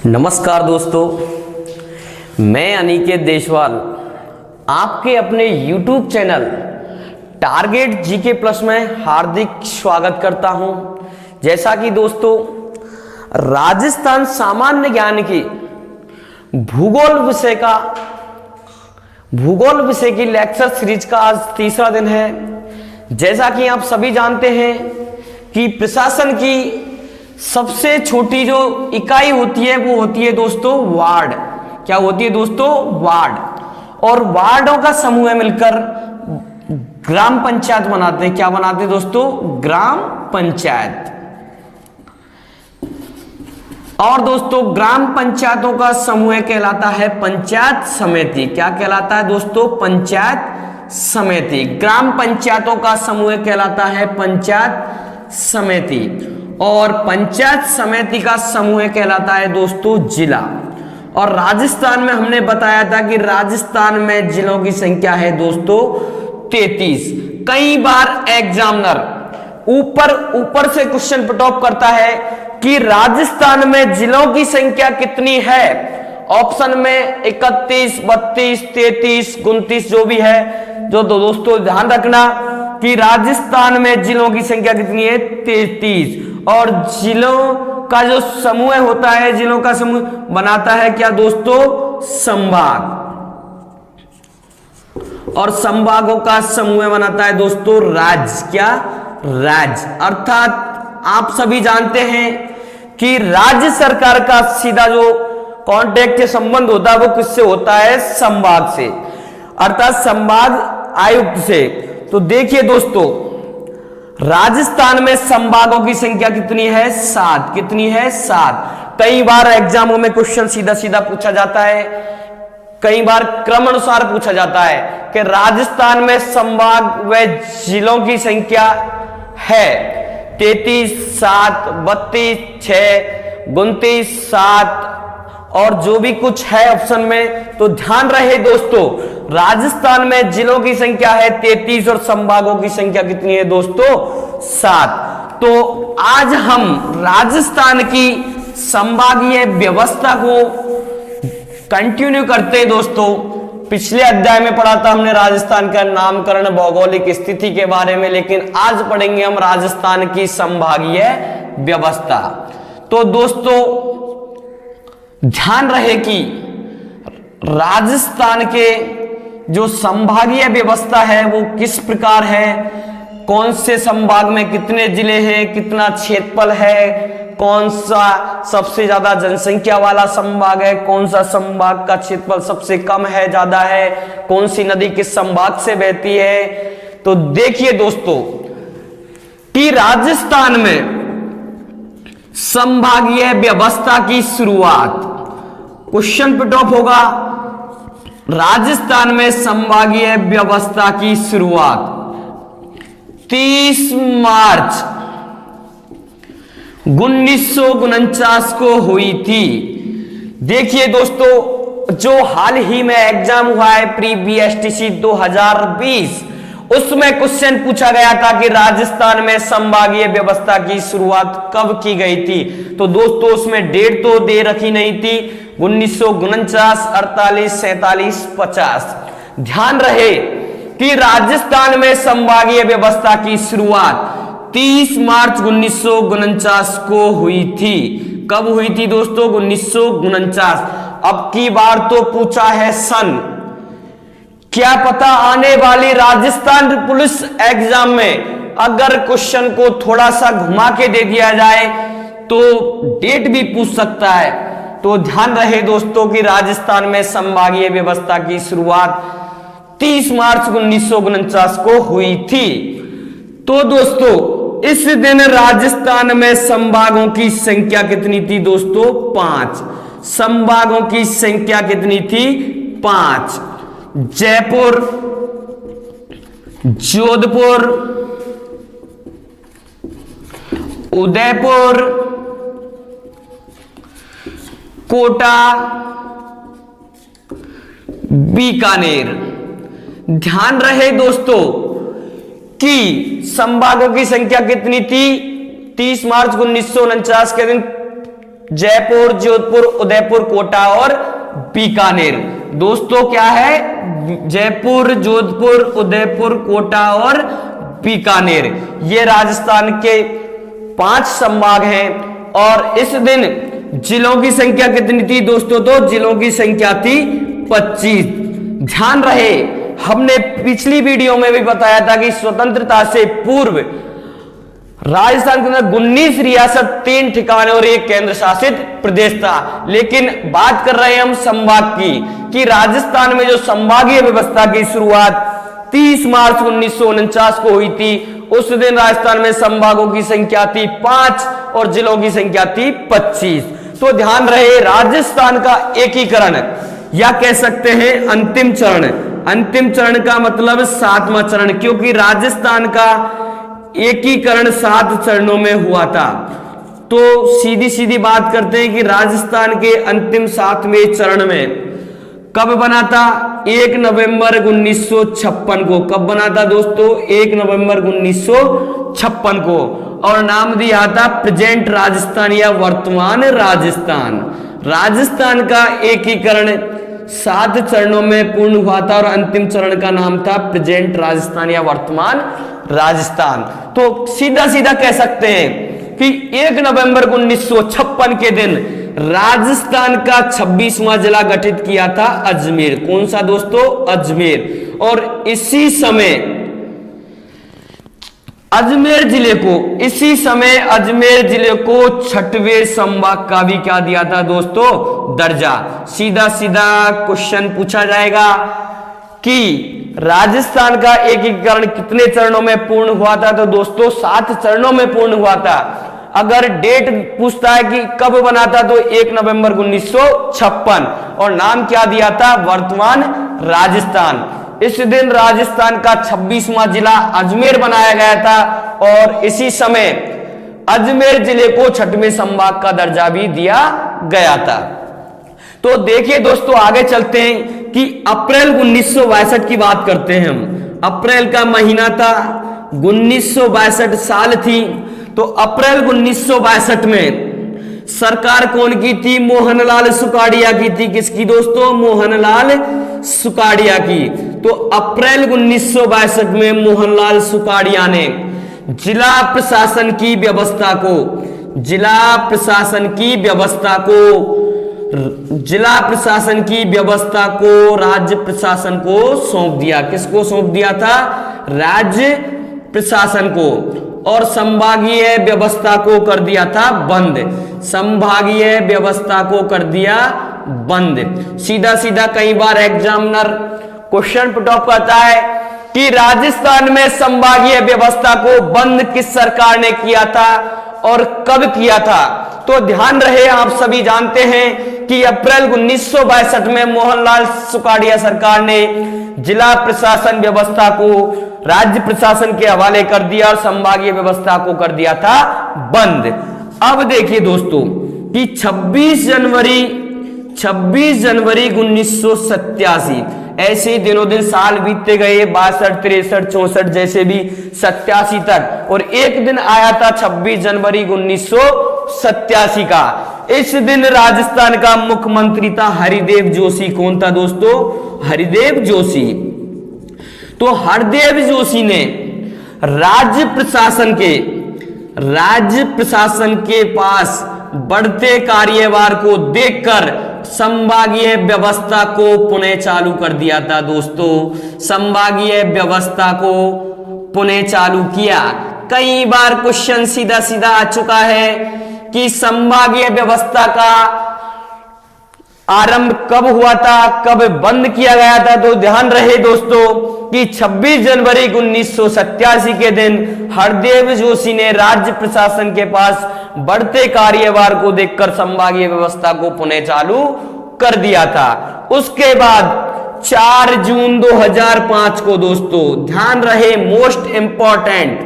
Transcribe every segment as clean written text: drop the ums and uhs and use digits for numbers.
नमस्कार दोस्तों, मैं अनिकेत देशवाल आपके अपने YouTube channel target GK plus में हार्दिक स्वागत करता हूं। जैसा कि दोस्तों राजस्थान सामान्य ज्ञान की भूगोल विषय की लेक्चर सीरीज का आज तीसरा दिन है। जैसा कि आप सभी जानते हैं कि प्रशासन की सबसे छोटी जो इकाई होती है वो होती है दोस्तों वार्ड। क्या होती है दोस्तों? वार्ड। और वार्डों का समूह मिलकर ग्राम पंचायत बनाते हैं। क्या बनाते हैं दोस्तों? ग्राम पंचायत। और दोस्तों ग्राम पंचायतों का समूह कहलाता है पंचायत समिति। क्या कहलाता है दोस्तों? पंचायत समिति। ग्राम पंचायतों का समूह कहलाता है पंचायत समिति। और पंचायत समिति का समूह कहलाता है दोस्तों जिला। और राजस्थान में हमने बताया था कि राजस्थान में जिलों की संख्या है दोस्तों 33। कई बार एग्जामिनर ऊपर से क्वेश्चन पुट ऑफ करता है कि राजस्थान में जिलों की संख्या कितनी है। ऑप्शन में 31, 32, 33, 29 जो भी है, जो दोस्तों ध्यान रखना कि राजस्थान में जिलों की संख्या कितनी है? 33। और जिलों का जो समूह होता है, जिलों का समूह बनाता है क्या दोस्तों? संभाग। और संभागों का समूह बनाता है दोस्तों राज्य। क्या? राज्य। अर्थात आप सभी जानते हैं कि राज्य सरकार का सीधा जो कांटेक्ट के संबंध होता है वो किससे होता है? संभाग से, अर्थात संभाग आयुक्त से। तो देखिए दोस्तों राजस्थान में संभागों की संख्या कितनी है? 7। कितनी है? 7। कई बार एग्जामों में क्वेश्चन सीधा सीधा पूछा जाता है, कई बार क्रम अनुसार पूछा जाता है कि राजस्थान में संभाग व जिलों की संख्या है 33, 7, 32, 6, 29, 7 और जो भी कुछ है ऑप्शन में। तो ध्यान रहे दोस्तों राजस्थान में जिलों की संख्या है 33 और संभागों की संख्या कितनी है दोस्तों? 7। तो आज हम राजस्थान की संभागीय व्यवस्था को कंटिन्यू करते हैं दोस्तों। पिछले अध्याय में पढ़ा था हमने राजस्थान का नामकरण, भौगोलिक स्थिति के बारे में, लेकिन आज पढ़ेंगे हम राजस्थान की संभागीय व्यवस्था। तो दोस्तों ध्यान रहे कि राजस्थान के जो संभागीय व्यवस्था है वो किस प्रकार है, कौन से संभाग में कितने जिले हैं, कितना क्षेत्रफल है, कौन सा सबसे ज्यादा जनसंख्या वाला संभाग है, कौन सा संभाग का क्षेत्रफल सबसे कम है, ज्यादा है, कौन सी नदी किस संभाग से बहती है। तो देखिए दोस्तों कि राजस्थान में संभागीय व्यवस्था की शुरुआत, क्वेश्चन पुट ऑफ होगा, राजस्थान में संभागीय व्यवस्था की शुरुआत 30 मार्च 1949 को हुई थी। देखिए दोस्तों जो हाल ही में एग्जाम हुआ है प्री बीएसटीसी 2020, उसमें क्वेश्चन पूछा गया था कि राजस्थान में संभागीय व्यवस्था की शुरुआत कब की गई थी। तो दोस्तों उसमें डेट तो दे रखी नहीं थी, 1949, 48, 47, 50। ध्यान रहे कि राजस्थान में संभागीय व्यवस्था की शुरुआत 30 मार्च 1949 को हुई थी। कब हुई थी दोस्तों? 1949। अब की बार तो पूछा है सन। क्या पता आने वाली राजस्थान पुलिस एग्जाम में अगर क्वेश्चन को थोड़ा सा घुमा के दे दिया जाए तो डेट भी पूछ सकता है। तो ध्यान रहे दोस्तों कि राजस्थान में संभागीय व्यवस्था की शुरुआत 30 मार्च 1949 को हुई थी। तो दोस्तों इस दिन राजस्थान में संभागों की संख्या कितनी थी दोस्तों? 5। संभागों की संख्या कितनी थी? 5। जयपुर, जोधपुर, उदयपुर, कोटा, बीकानेर। ध्यान रहे दोस्तों कि संभागों की संख्या कितनी थी? 30 मार्च 1949 के दिन जयपुर, जोधपुर, उदयपुर, कोटा और बीकानेर। दोस्तों क्या है? जयपुर, जोधपुर, उदयपुर, कोटा और बीकानेर, ये राजस्थान के 5 संभाग हैं। और इस दिन जिलों की संख्या कितनी थी दोस्तों? तो जिलों की संख्या थी 25। ध्यान रहे, हमने पिछली वीडियो में भी बताया था कि स्वतंत्रता से पूर्व राजस्थान के अंदर 19 रियासत, 3 ठिकाने और 1 केंद्र शासित प्रदेश था। लेकिन बात कर रहे हैं हम संभाग की, कि राजस्थान में जो संभागीय व्यवस्था की शुरुआत 30 मार्च 1949 को हुई थी। उस दिन राजस्थान में संभागों की संख्या थी 5 और जिलों की संख्या थी 25। तो ध्यान रहे, राजस्थान का एकीकरण या कह सकते हैं अंतिम चरण, अंतिम चरण का मतलब 7वां चरण, क्योंकि राजस्थान का एकीकरण 7 चरणों में हुआ था। तो सीधी सीधी बात करते हैं कि राजस्थान के अंतिम 7वें चरण में कब बना था? 1 नवंबर 1956 को। कब बना था दोस्तों? 1 नवंबर 1956 को। और नाम दिया था प्रेजेंट राजस्थान या वर्तमान राजस्थान। राजस्थान का एकीकरण 7 चरणों में पूर्ण हुआ था और अंतिम चरण का नाम था प्रेजेंट राजस्थान या वर्तमान राजस्थान। तो सीधा सीधा कह सकते हैं कि 1 नवंबर 1956 के दिन राजस्थान का 26वां जिला गठित किया था अजमेर। कौन सा दोस्तों? अजमेर। और इसी समय अजमेर जिले को 6वें संभाग का भी क्या दिया था दोस्तों? दर्जा। सीधा सीधा क्वेश्चन पूछा जाएगा कि राजस्थान का एकीकरण कितने चरणों में पूर्ण हुआ था? तो दोस्तों 7 चरणों में पूर्ण हुआ था। अगर डेट पूछता है कि कब बना था, तो 1 नवंबर 1956 और नाम क्या दिया था? वर्तमान राजस्थान। इस दिन राजस्थान का 26वां जिला अजमेर बनाया गया था और इसी समय अजमेर जिले को 6वें संभाग का दर्जा भी दिया गया था। तो देखिए दोस्तों, आगे चलते हैं कि अप्रैल 1962 की बात करते हैं हम। अप्रैल का महीना था, 1962 साल थी। तो अप्रैल 1962 में सरकार कौन की थी? मोहनलाल सुकाड़िया की थी। किसकी दोस्तों? मोहनलाल सुकाड़िया की। तो अप्रैल 1962 में मोहनलाल सुकाड़िया ने जिला प्रशासन की व्यवस्था को राज्य प्रशासन को सौंप दिया। किसको सौंप दिया था? राज्य प्रशासन को। और संभागीय व्यवस्था को कर दिया था बंद। संभागीय व्यवस्था को कर दिया बंद। सीधा सीधा कई बार एग्जामिनर क्वेश्चन पुट अप करता है कि राजस्थान में संभागीय व्यवस्था को बंद किस सरकार ने किया था और कब किया था? तो ध्यान रहे, आप सभी जानते हैं कि अप्रैल 1962 में मोहनलाल सुकाड़िया सरकार ने जिला प्रशासन व्यवस्था को राज्य प्रशासन के हवाले कर दिया और संभागीय व्यवस्था को कर दिया था बंद। अब देखिए दोस्तों कि 26 जनवरी 1987, ऐसे दिनों दिन साल बीतते गए, 62, 63, 64 जैसे भी 87 तक, और एक दिन आया था 26 जनवरी 1987 का। इस दिन राजस्थान का मुख्यमंत्री था हरिदेव जोशी। कौन था दोस्तों? हरिदेव जोशी। तो हरिदेव जोशी ने राज्य प्रशासन के पास बढ़ते कार्यभार को देखकर संभागीय व्यवस्था को पुनः चालू कर दिया था दोस्तों। संभागीय व्यवस्था को पुनः चालू किया। कई बार क्वेश्चन सीधा सीधा आ चुका है कि संभागीय व्यवस्था का आरंभ कब हुआ था, कब बंद किया गया था। तो ध्यान रहे दोस्तों कि 26 जनवरी 1987 के दिन हरदेव जोशी ने राज्य प्रशासन के पास बढ़ते कार्यभार को देखकर संभागीय व्यवस्था को पुनः चालू कर दिया था। उसके बाद 4 जून 2005 को दोस्तों ध्यान रहे, मोस्ट इंपॉर्टेंट,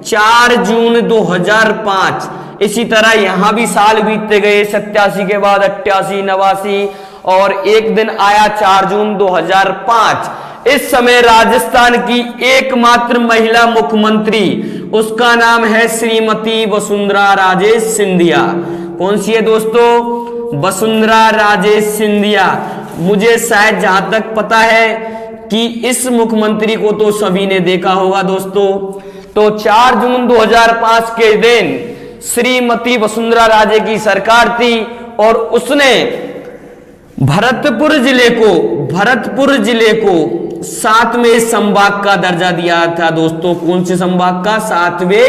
4 जून 2005। इसी तरह यहां भी साल बीतते गए, 87 के बाद 88, 89 और एक दिन आया 4 जून 2005। इस समय राजस्थान की एकमात्र महिला मुख्यमंत्री, उसका नाम है श्रीमती वसुंधरा राजे सिंधिया। कौन सी है दोस्तों? वसुंधरा राजे सिंधिया। मुझे शायद जहां तक पता है कि इस मुख्यमंत्री को तो सभी ने देखा होगा दोस्तों। तो 4 जून 2005 के दिन श्रीमती वसुंधरा राजे की सरकार थी और उसने भरतपुर जिले को 7वें संभाग का दर्जा दिया था दोस्तों। कौन से संभाग का? 7वें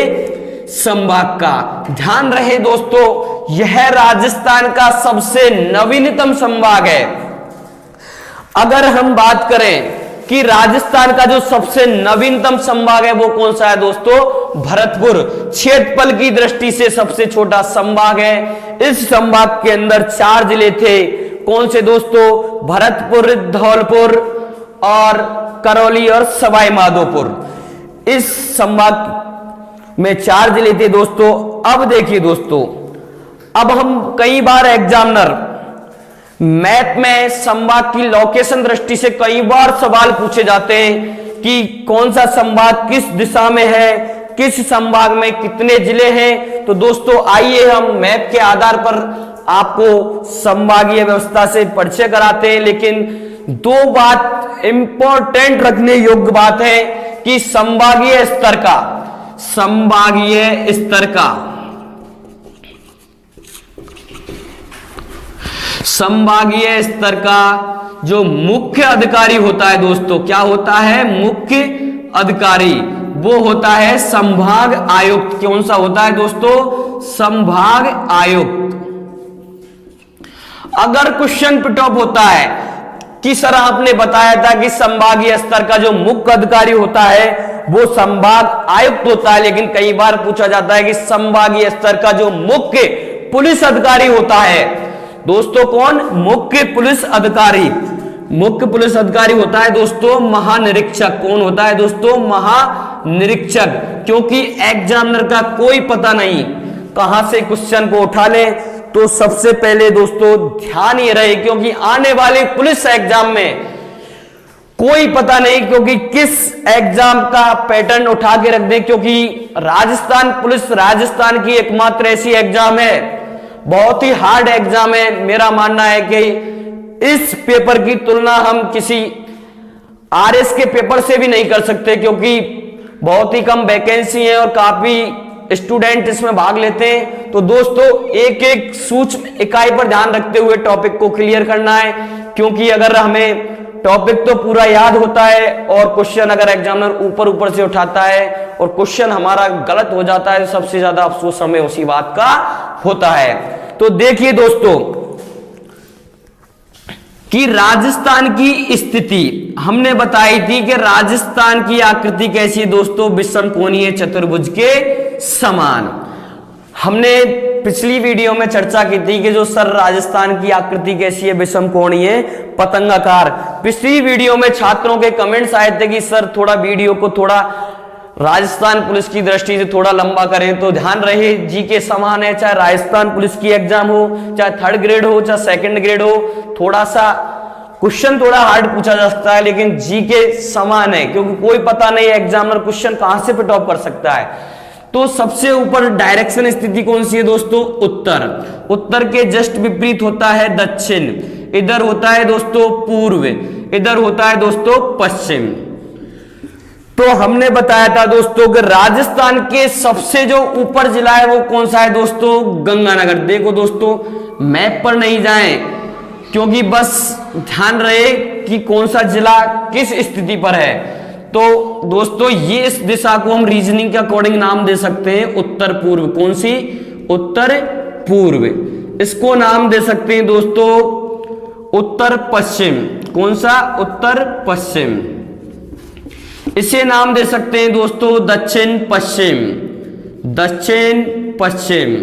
संभाग का। ध्यान रहे दोस्तों, यह राजस्थान का सबसे नवीनतम संभाग है। अगर हम बात करें कि राजस्थान का जो सबसे नवीनतम संभाग है वो कौन सा है दोस्तों? भरतपुर। क्षेत्रफल की दृष्टि से सबसे छोटा संभाग है। इस संभाग के अंदर 4 जिले थे। कौन से दोस्तों? भरतपुर, धौलपुर और करौली और सवाई माधोपुर। इस संभाग में 4 जिले थे दोस्तों। अब देखिए दोस्तों, अब हम कई बार एग्जामिनर मैप में संभाग की लोकेशन दृष्टि से कई बार सवाल पूछे जाते हैं कि कौन सा संभाग किस दिशा में है, किस संभाग में कितने जिले हैं। तो दोस्तों आइए हम मैप के आधार पर आपको संभागीय व्यवस्था से परिचय कराते हैं। लेकिन 2 बात इंपॉर्टेंट रखने योग्य बात है कि संभागीय स्तर का जो मुख्य अधिकारी होता है दोस्तों, क्या होता है? मुख्य अधिकारी वो होता है संभाग आयुक्त। कौन सा होता है दोस्तों? संभाग आयुक्त। अगर क्वेश्चन पिटअप होता है कि सर आपने बताया था कि संभागीय स्तर का जो मुख्य अधिकारी होता है वो संभाग आयुक्त होता है, लेकिन कई बार पूछा जाता है कि संभागीय स्तर का जो मुख्य पुलिस अधिकारी होता है दोस्तों, कौन? मुख्य पुलिस अधिकारी होता है दोस्तों महानिरीक्षक। कौन होता है दोस्तों? महानिरीक्षक। क्योंकि एग्जामिनर का कोई पता नहीं कहां से क्वेश्चन को उठा ले, तो सबसे पहले दोस्तों ध्यान ये रहे, क्योंकि आने वाले पुलिस एग्जाम में कोई पता नहीं क्योंकि किस एग्जाम का पैटर्न उठा के रख दे। क्योंकि राजस्थान पुलिस राजस्थान की एकमात्र ऐसी एग्जाम है, बहुत ही हार्ड एग्जाम है। मेरा मानना है कि इस पेपर की तुलना हम किसी आरएस के पेपर से भी नहीं कर सकते, क्योंकि बहुत ही कम वैकेंसी है और काफी स्टूडेंट इसमें भाग लेते हैं। तो दोस्तों एक एक सूक्ष्म इकाई पर ध्यान रखते हुए टॉपिक को क्लियर करना है, क्योंकि अगर हमें टॉपिक तो पूरा याद होता है और क्वेश्चन अगर एग्जामिनर ऊपर से उठाता है और क्वेश्चन हमारा गलत हो जाता है तो सबसे ज्यादा अफसोस हमें उसी बात का होता है। तो देखिए दोस्तों कि राजस्थान की स्थिति हमने बताई थी कि राजस्थान की आकृति कैसी है दोस्तों? विषम कोणीय चतुर्भुज के समान। हमने पिछली वीडियो में चर्चा की थी कि जो सर राजस्थान की आकृति कैसी है? विषम कोणीय पतंगाकार। पिछली वीडियो में छात्रों के कमेंट्स आए थे कि सर थोड़ा वीडियो को थोड़ा राजस्थान पुलिस की दृष्टि से थोड़ा लंबा करें। तो ध्यान रहे जी के समान है, चाहे राजस्थान पुलिस की एग्जाम हो, चाहे 3rd ग्रेड हो, चाहे 2nd ग्रेड हो, थोड़ा सा क्वेश्चन थोड़ा हार्ड पूछा जा सकता है, लेकिन जी के समान है, क्योंकि कोई पता नहीं एग्जामिनर क्वेश्चन कहां से पिट ऑफ कर सकता है। तो सबसे ऊपर डायरेक्शन स्थिति कौन सी है दोस्तों? उत्तर के जस्ट विपरीत होता है दक्षिण, इधर होता है दोस्तों पूर्व, इधर होता है दोस्तों पश्चिम। तो हमने बताया था दोस्तों कि राजस्थान के सबसे जो ऊपर जिला है वो कौन सा है दोस्तों? गंगानगर। देखो दोस्तों मैप पर नहीं जाएं, क्योंकि बस ध्यान रहे कि कौन सा जिला किस स्थिति पर है। तो दोस्तों ये इस दिशा को हम रीजनिंग के अकॉर्डिंग नाम दे सकते हैं उत्तर पूर्व। कौन सी? उत्तर पूर्व। इसको नाम दे सकते हैं दोस्तों उत्तर पश्चिम। कौन सा? उत्तर पश्चिम। इसे नाम दे सकते हैं दोस्तों दक्षिण पश्चिम। दक्षिण पश्चिम।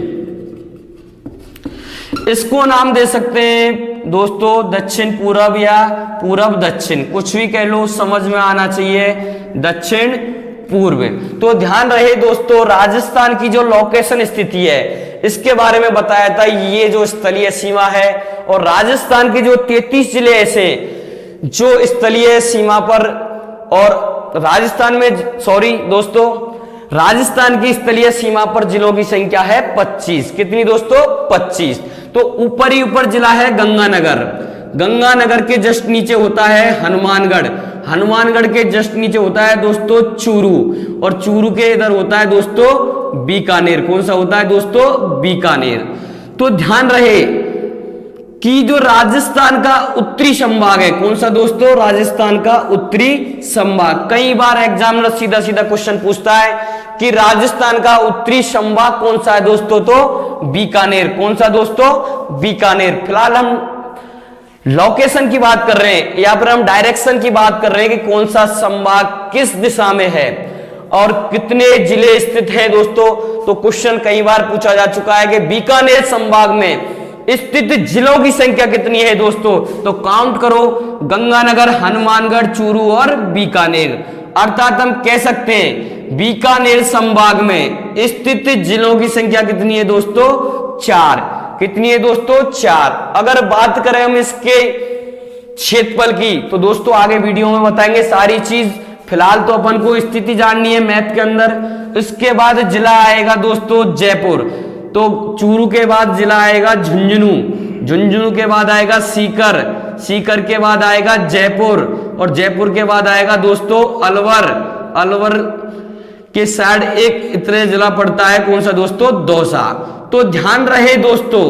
इसको नाम दे सकते हैं दोस्तों दक्षिण पूरब या पूरब दक्षिण, कुछ भी कह लो, समझ में आना चाहिए दक्षिण पूर्व। तो ध्यान रहे दोस्तों राजस्थान की जो लोकेशन स्थिति है इसके बारे में बताया था, ये जो स्थलीय सीमा है और राजस्थान के जो 33 जिले ऐसे जो स्थलीय सीमा पर, और राजस्थान में दोस्तों राजस्थान की स्थलीय सीमा पर जिलों की संख्या है 25। कितनी दोस्तों? 25। तो ऊपर ही ऊपर जिला है गंगानगर, गंगानगर के जस्ट नीचे होता है हनुमानगढ़, हनुमानगढ़ के जस्ट नीचे होता है दोस्तों चूरू, और चूरू के इधर होता है दोस्तों बीकानेर। कौन सा होता है दोस्तों? बीकानेर। तो ध्यान रहे कि जो राजस्थान का उत्तरी संभाग है, कौन सा दोस्तों? राजस्थान का उत्तरी संभाग। कई बार एग्जामिनर सीधा सीधा क्वेश्चन पूछता है कि राजस्थान का उत्तरी संभाग कौन सा है दोस्तों? तो बीकानेर। कौन सा दोस्तों? बीकानेर। फिलहाल हम लोकेशन की बात कर रहे हैं, या फिर हम डायरेक्शन की बात कर रहे हैं कि कौन सा संभाग किस दिशा में है और कितने जिले स्थित हैं दोस्तों। तो क्वेश्चन कई बार पूछा जा चुका है कि बीकानेर संभाग में स्थित जिलों की संख्या कितनी है दोस्तों? तो काउंट करो, गंगानगर, हनुमानगढ़, चूरू और बीकानेर। अर्थात हम कह सकते हैं बीकानेर संभाग में स्थित जिलों की संख्या कितनी है दोस्तों? 4। कितनी है दोस्तों? 4। अगर बात करें हम इसके क्षेत्रफल की तो दोस्तों आगे वीडियो में बताएंगे सारी चीज। फिलहाल तो अपन को स्थिति जाननी है मैप के अंदर। इसके बाद जिला आएगा दोस्तों जयपुर, तो चूरू के बाद जिला आएगा झुंझुनू, झुंझुनू के बाद आएगा सीकर, सीकर के बाद आएगा जयपुर, और जयपुर के बाद आएगा दोस्तों अलवर, अलवर के साइड एक इतने जिला पड़ता है, कौन सा दोस्तों? दौसा। तो ध्यान रहे दोस्तों,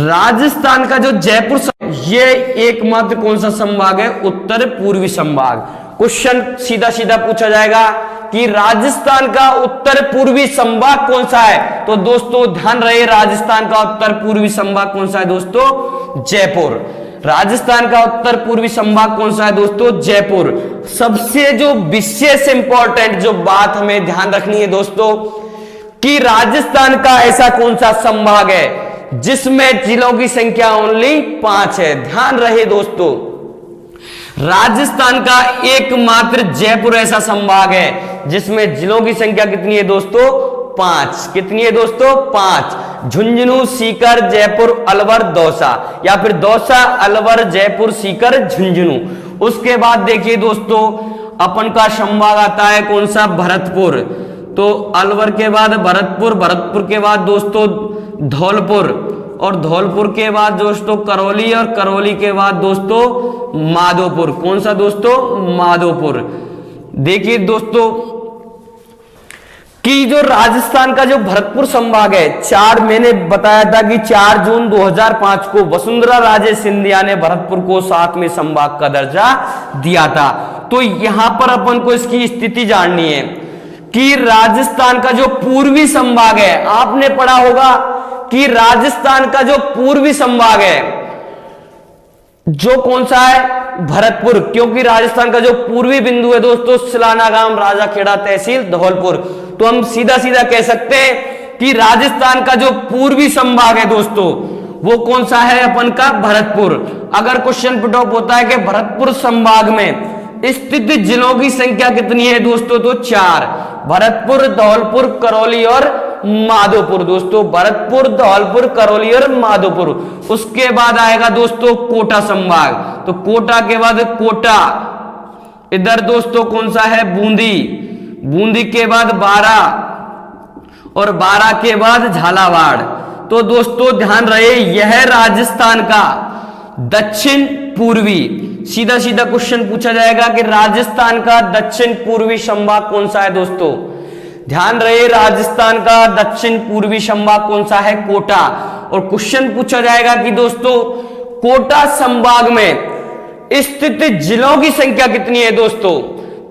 राजस्थान का जो जयपुर ये एकमात्र कौन सा संभाग है? उत्तर पूर्वी संभाग। क्वेश्चन सीधा सीधा पूछा जाएगा कि राजस्थान का उत्तर पूर्वी संभाग कौन सा है? तो दोस्तों ध्यान रहे, राजस्थान का उत्तर पूर्वी संभाग कौन सा है दोस्तों? जयपुर। राजस्थान का उत्तर पूर्वी संभाग कौन सा है दोस्तों? जयपुर। सबसे जो विशेष इंपॉर्टेंट जो बात हमें ध्यान रखनी है दोस्तों कि राजस्थान का ऐसा कौन सा संभाग है जिसमें जिलों की संख्या ओनली 5 है। ध्यान रहे दोस्तों, राजस्थान का एकमात्र जयपुर ऐसा संभाग है जिसमें जिलों की संख्या कितनी है दोस्तों? 5। कितनी है दोस्तों? 5। झुंझुनू, सीकर, जयपुर, अलवर, दौसा, या फिर दौसा, अलवर, जयपुर, सीकर, झुंझुनू। उसके बाद देखिए दोस्तों अपन का संभाग आता है कौन सा? भरतपुर। तो अलवर के बाद भरतपुर, भरतपुर के बाद दोस्तों धौलपुर, और धौलपुर के बाद दोस्तों करौली, और करौली के बाद दोस्तों माधोपुर। कौन सा दोस्तों? माधोपुर। देखिए दोस्तों कि जो राजस्थान का जो भरतपुर संभाग है, 4 मैंने बताया था कि 4 जून 2005 को वसुंधरा राजे सिंधिया ने भरतपुर को 7वें संभाग का दर्जा दिया था। तो यहां पर अपन को इसकी स्थिति जाननी है कि राजस्थान का जो पूर्वी संभाग है, आपने पढ़ा होगा कि राजस्थान का जो पूर्वी संभाग है जो कौन सा है? भरतपुर। क्योंकि राजस्थान का जो पूर्वी बिंदु है दोस्तों सिलाना गांव, राजाखेड़ा तहसील, धौलपुर। तो हम सीधा सीधा कह सकते हैं कि राजस्थान का जो पूर्वी संभाग है दोस्तों वो कौन सा है अपन का? भरतपुर। अगर क्वेश्चन पुट अप होता है कि भरतपुर संभाग में स्थित जिलों की संख्या कितनी है दोस्तों? तो 4। भरतपुर, धौलपुर, करौली और माधोपुर। दोस्तों भरतपुर, धौलपुर, करौली और माधोपुर। उसके बाद आएगा दोस्तों कोटा संभाग। तो कोटा के बाद कोटा, इधर दोस्तों कौन सा है? बूंदी, बूंदी के बाद बारा, और बारा के बाद झालावाड़। तो दोस्तों ध्यान रहे यह राजस्थान का दक्षिण पूर्वी, सीधा सीधा क्वेश्चन पूछा जाएगा कि राजस्थान का दक्षिण पूर्वी संभाग कौन सा है दोस्तों? ध्यान रहे राजस्थान का दक्षिण पूर्वी संभाग कौन सा है? कोटा। और क्वेश्चन पूछा जाएगा कि दोस्तों कोटा संभाग में स्थित जिलों की संख्या कितनी है दोस्तों?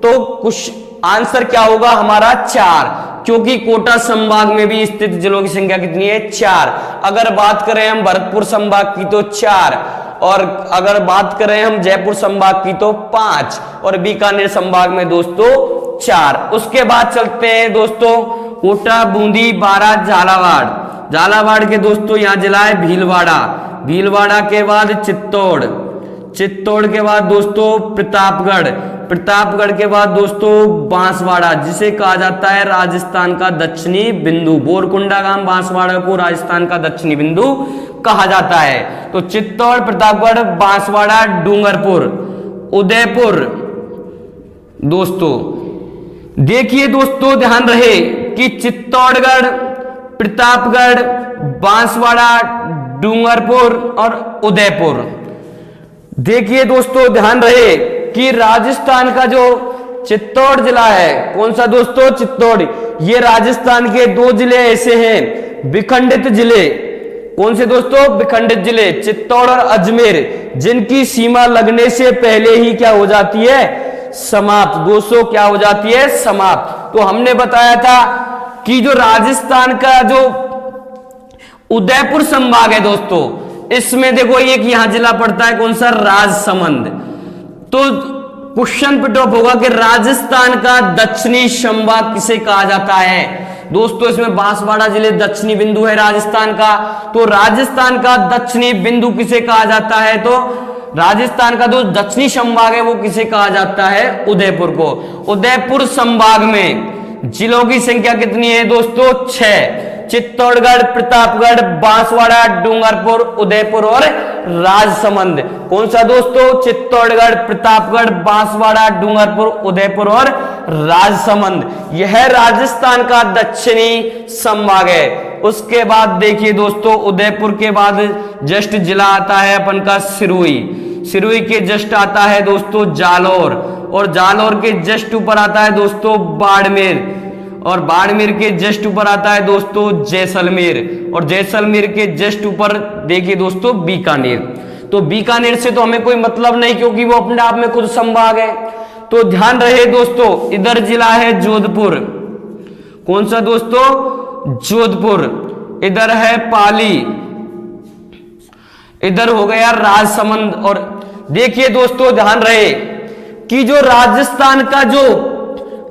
तो कुछ आंसर क्या होगा हमारा? 4, क्योंकि कोटा संभाग में भी स्थित जिलों की संख्या कितनी है? 4। अगर बात करें हम भरतपुर संभाग की तो 4, और अगर बात करें हम जयपुर संभाग की तो 5, और बीकानेर संभाग में दोस्तों 4। उसके बाद चलते हैं दोस्तों कोटा, बूंदी, बारा, झालावाड़। झालावाड़ के दोस्तों यहां जिला है भीलवाड़ा, भीलवाड़ा के बाद चित्तौड़, चित्तौड़ के बाद दोस्तों प्रतापगढ़, प्रतापगढ़ के बाद दोस्तों बांसवाड़ा, जिसे कहा जाता है राजस्थान का दक्षिणी बिंदु। बोरकुंडा गांव बांसवाड़ा को राजस्थान का दक्षिणी बिंदु कहा जाता है। तो चित्तौड़, प्रतापगढ़, बांसवाड़ा, डूंगरपुर, उदयपुर दोस्तों देखिए दोस्तों, ध्यान रहे कि चित्तौड़गढ़, प्रतापगढ़, बांसवाड़ा, डूंगरपुर और उदयपुर। देखिए दोस्तों, ध्यान रहे कि राजस्थान का जो चित्तौड़ जिला है, कौन सा दोस्तों, चित्तौड़, ये राजस्थान के दो जिले ऐसे हैं विखंडित जिले। कौन से दोस्तों, विखंडित जिले, चित्तौड़ और अजमेर, जिनकी सीमा लगने से पहले ही क्या हो जाती है, समाप्त। दोस्तों क्या हो जाती है, समाप्त। तो हमने बताया था कि जो राजस्थान का जो उदयपुर संभाग है दोस्तों, इसमें देखो एक यहां जिला पड़ता है, कौन सा, राजसमंद। तो क्वेश्चन पुट अप होगा कि राजस्थान का दक्षिणी संभाग किसे कहा जाता है। दोस्तों इसमें बांसवाड़ा जिले दक्षिणी बिंदु है राजस्थान का, तो राजस्थान का दक्षिणी बिंदु किसे कहा जाता है, तो राजस्थान का जो दक्षिणी संभाग है वो किसे कहा जाता है, उदयपुर को। उदयपुर संभाग में जिलों की संख्या कितनी है दोस्तों, 6। चित्तौड़गढ़, प्रतापगढ़, बांसवाड़ा, डूंगरपुर, उदयपुर और राजसमंद। कौन सा दोस्तों, चित्तौड़गढ़, प्रतापगढ़, बांसवाड़ा, डूंगरपुर, उदयपुर और राजसमंद। यह राजस्थान का दक्षिणी संभाग है। उसके बाद देखिए दोस्तों, उदयपुर के बाद जस्ट जिला आता है अपन का सिरोही। सिरोही के जस्ट आता है दोस्तों जालौर, और जालौर के जस्ट ऊपर आता है दोस्तों बाड़मेर, और बाड़मेर के जस्ट ऊपर आता है दोस्तों जैसलमेर, और जैसलमेर के जस्ट ऊपर देखिए दोस्तों बीकानेर। तो बीकानेर से तो हमें कोई मतलब नहीं, क्योंकि वो अपने आप में खुद संभाग है। तो ध्यान रहे दोस्तों, इधर जिला है जोधपुर। कौन सा दोस्तों, जोधपुर। इधर है पाली, इधर हो गया राजसमंद। और देखिए दोस्तों, ध्यान रहे कि जो राजस्थान का जो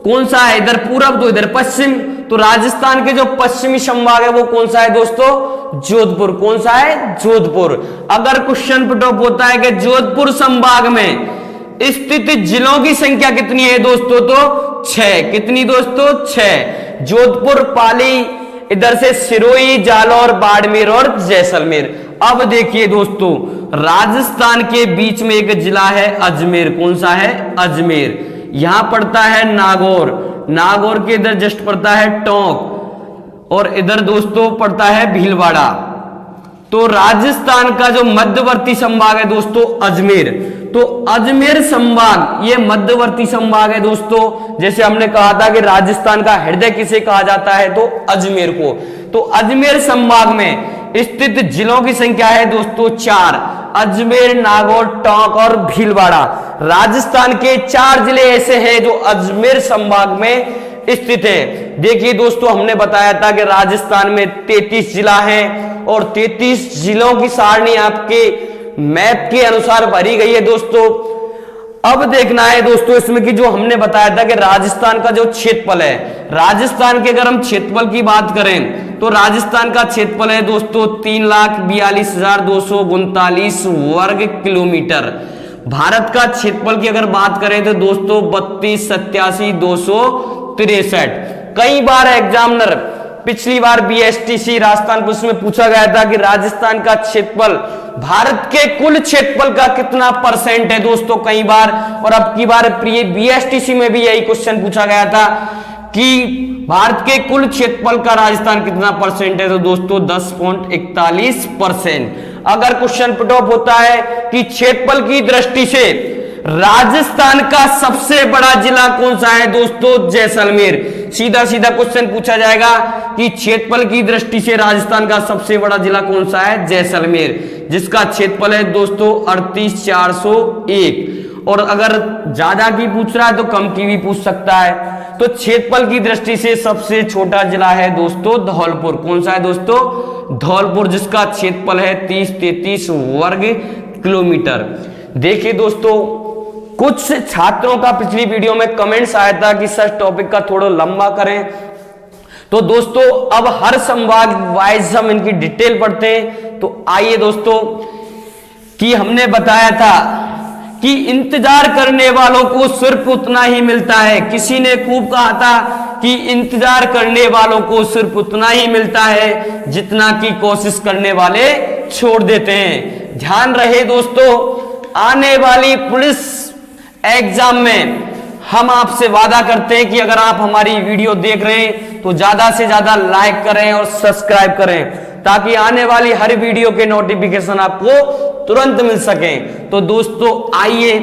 कौन सा है, इधर पूरब तो इधर पश्चिम, तो राजस्थान के जो पश्चिमी संभाग है वो कौन सा है दोस्तों, जोधपुर। कौन सा है, जोधपुर। अगर क्वेश्चन पुट अप होता है कि जोधपुर संभाग में स्थित जिलों की संख्या कितनी है दोस्तों, तो 6। कितनी दोस्तों, 6। जोधपुर, पाली, इधर से सिरोही, जालौर, बाड़मेर और जैसलमेर। अब देखिए दोस्तों, राजस्थान के बीच में एक जिला है अजमेर। कौन सा है, अजमेर। यहां पड़ता है नागौर, नागौर के इधर जस्ट पड़ता है टोंक, और इधर दोस्तों पड़ता है भीलवाड़ा। तो राजस्थान का जो मध्यवर्ती संभाग है दोस्तों अजमेर, तो अजमेर संभाग ये मध्यवर्ती संभाग है दोस्तों। जैसे हमने कहा था कि राजस्थान का हृदय किसे कहा जाता है, तो अजमेर को। तो अजमेर संभाग में स्थित जिलों की संख्या है दोस्तों 4। अजमेर, नागौर, टोंक और भीलवाड़ा। राजस्थान के 4 जिले ऐसे हैं जो अजमेर संभाग में स्थित है। देखिए दोस्तों, हमने बताया था कि राजस्थान में 33 जिला हैं, और 33 जिलों की सारणी आपके मैप के अनुसार भरी गई है दोस्तों। अब देखना है दोस्तों इसमें कि जो हमने बताया था कि राजस्थान का जो क्षेत्रफल है, राजस्थान के अगर हम क्षेत्रफल की बात करें तो राजस्थान का क्षेत्रफल है दोस्तों 3,42,239 वर्ग किलोमीटर। भारत का क्षेत्रफल की अगर बात करें तो दोस्तों 32,87,263। कई बार एग्जामिनर, पिछली बार बीएसटीसी राजस्थान पुलिस में पूछा गया था कि राजस्थान का क्षेत्रफल भारत के कुल क्षेत्रफल का कितना परसेंट है दोस्तों, कई बार। और अब की बार बीएसटीसी में भी यही क्वेश्चन पूछा गया था कि भारत के कुल क्षेत्रफल का राजस्थान कितना परसेंट है, तो दोस्तों 10.41%। अगर क्वेश्चन पुट अप होता है कि क्षेत्रफल की दृष्टि से राजस्थान का सबसे बड़ा जिला कौन सा है दोस्तों, जैसलमेर। सीधा सीधा क्वेश्चन पूछा जाएगा कि क्षेत्रफल की दृष्टि से राजस्थान का सबसे बड़ा जिला कौन सा है, जैसलमेर, जिसका क्षेत्रफल है दोस्तों 38,401। और अगर ज्यादा की पूछ रहा है तो कम की भी पूछ सकता है। तो क्षेत्रफल की दृष्टि से सबसे छोटा जिला है दोस्तों धौलपुर। कौन सा है दोस्तों, धौलपुर, जिसका क्षेत्रफल है 30-33 वर्ग किलोमीटर। देखिए दोस्तों, कुछ छात्रों का पिछली वीडियो में कमेंट्स आया था कि सर टॉपिक का थोड़ा लंबा करें। तो दोस्तों अब हर संभाग वाइज हम इनकी डिटेल पढ़ते हैं। तो आइए दोस्तों, कि हमने बताया था कि इंतजार करने वालों को सिर्फ उतना ही मिलता है। किसी ने खूब कहा था कि इंतजार करने वालों को सिर्फ उतना ही मिलता है जितना कि कोशिश करने वाले छोड़ देते हैं। ध्यान रहे दोस्तों, आने वाली पुलिस एग्जाम में हम आपसे वादा करते हैं कि अगर आप हमारी वीडियो देख रहे हैं तो ज्यादा से ज्यादा लाइक करें और सब्सक्राइब करें, ताकि आने वाली हर वीडियो के नोटिफिकेशन आपको तुरंत मिल सके। तो दोस्तों आइए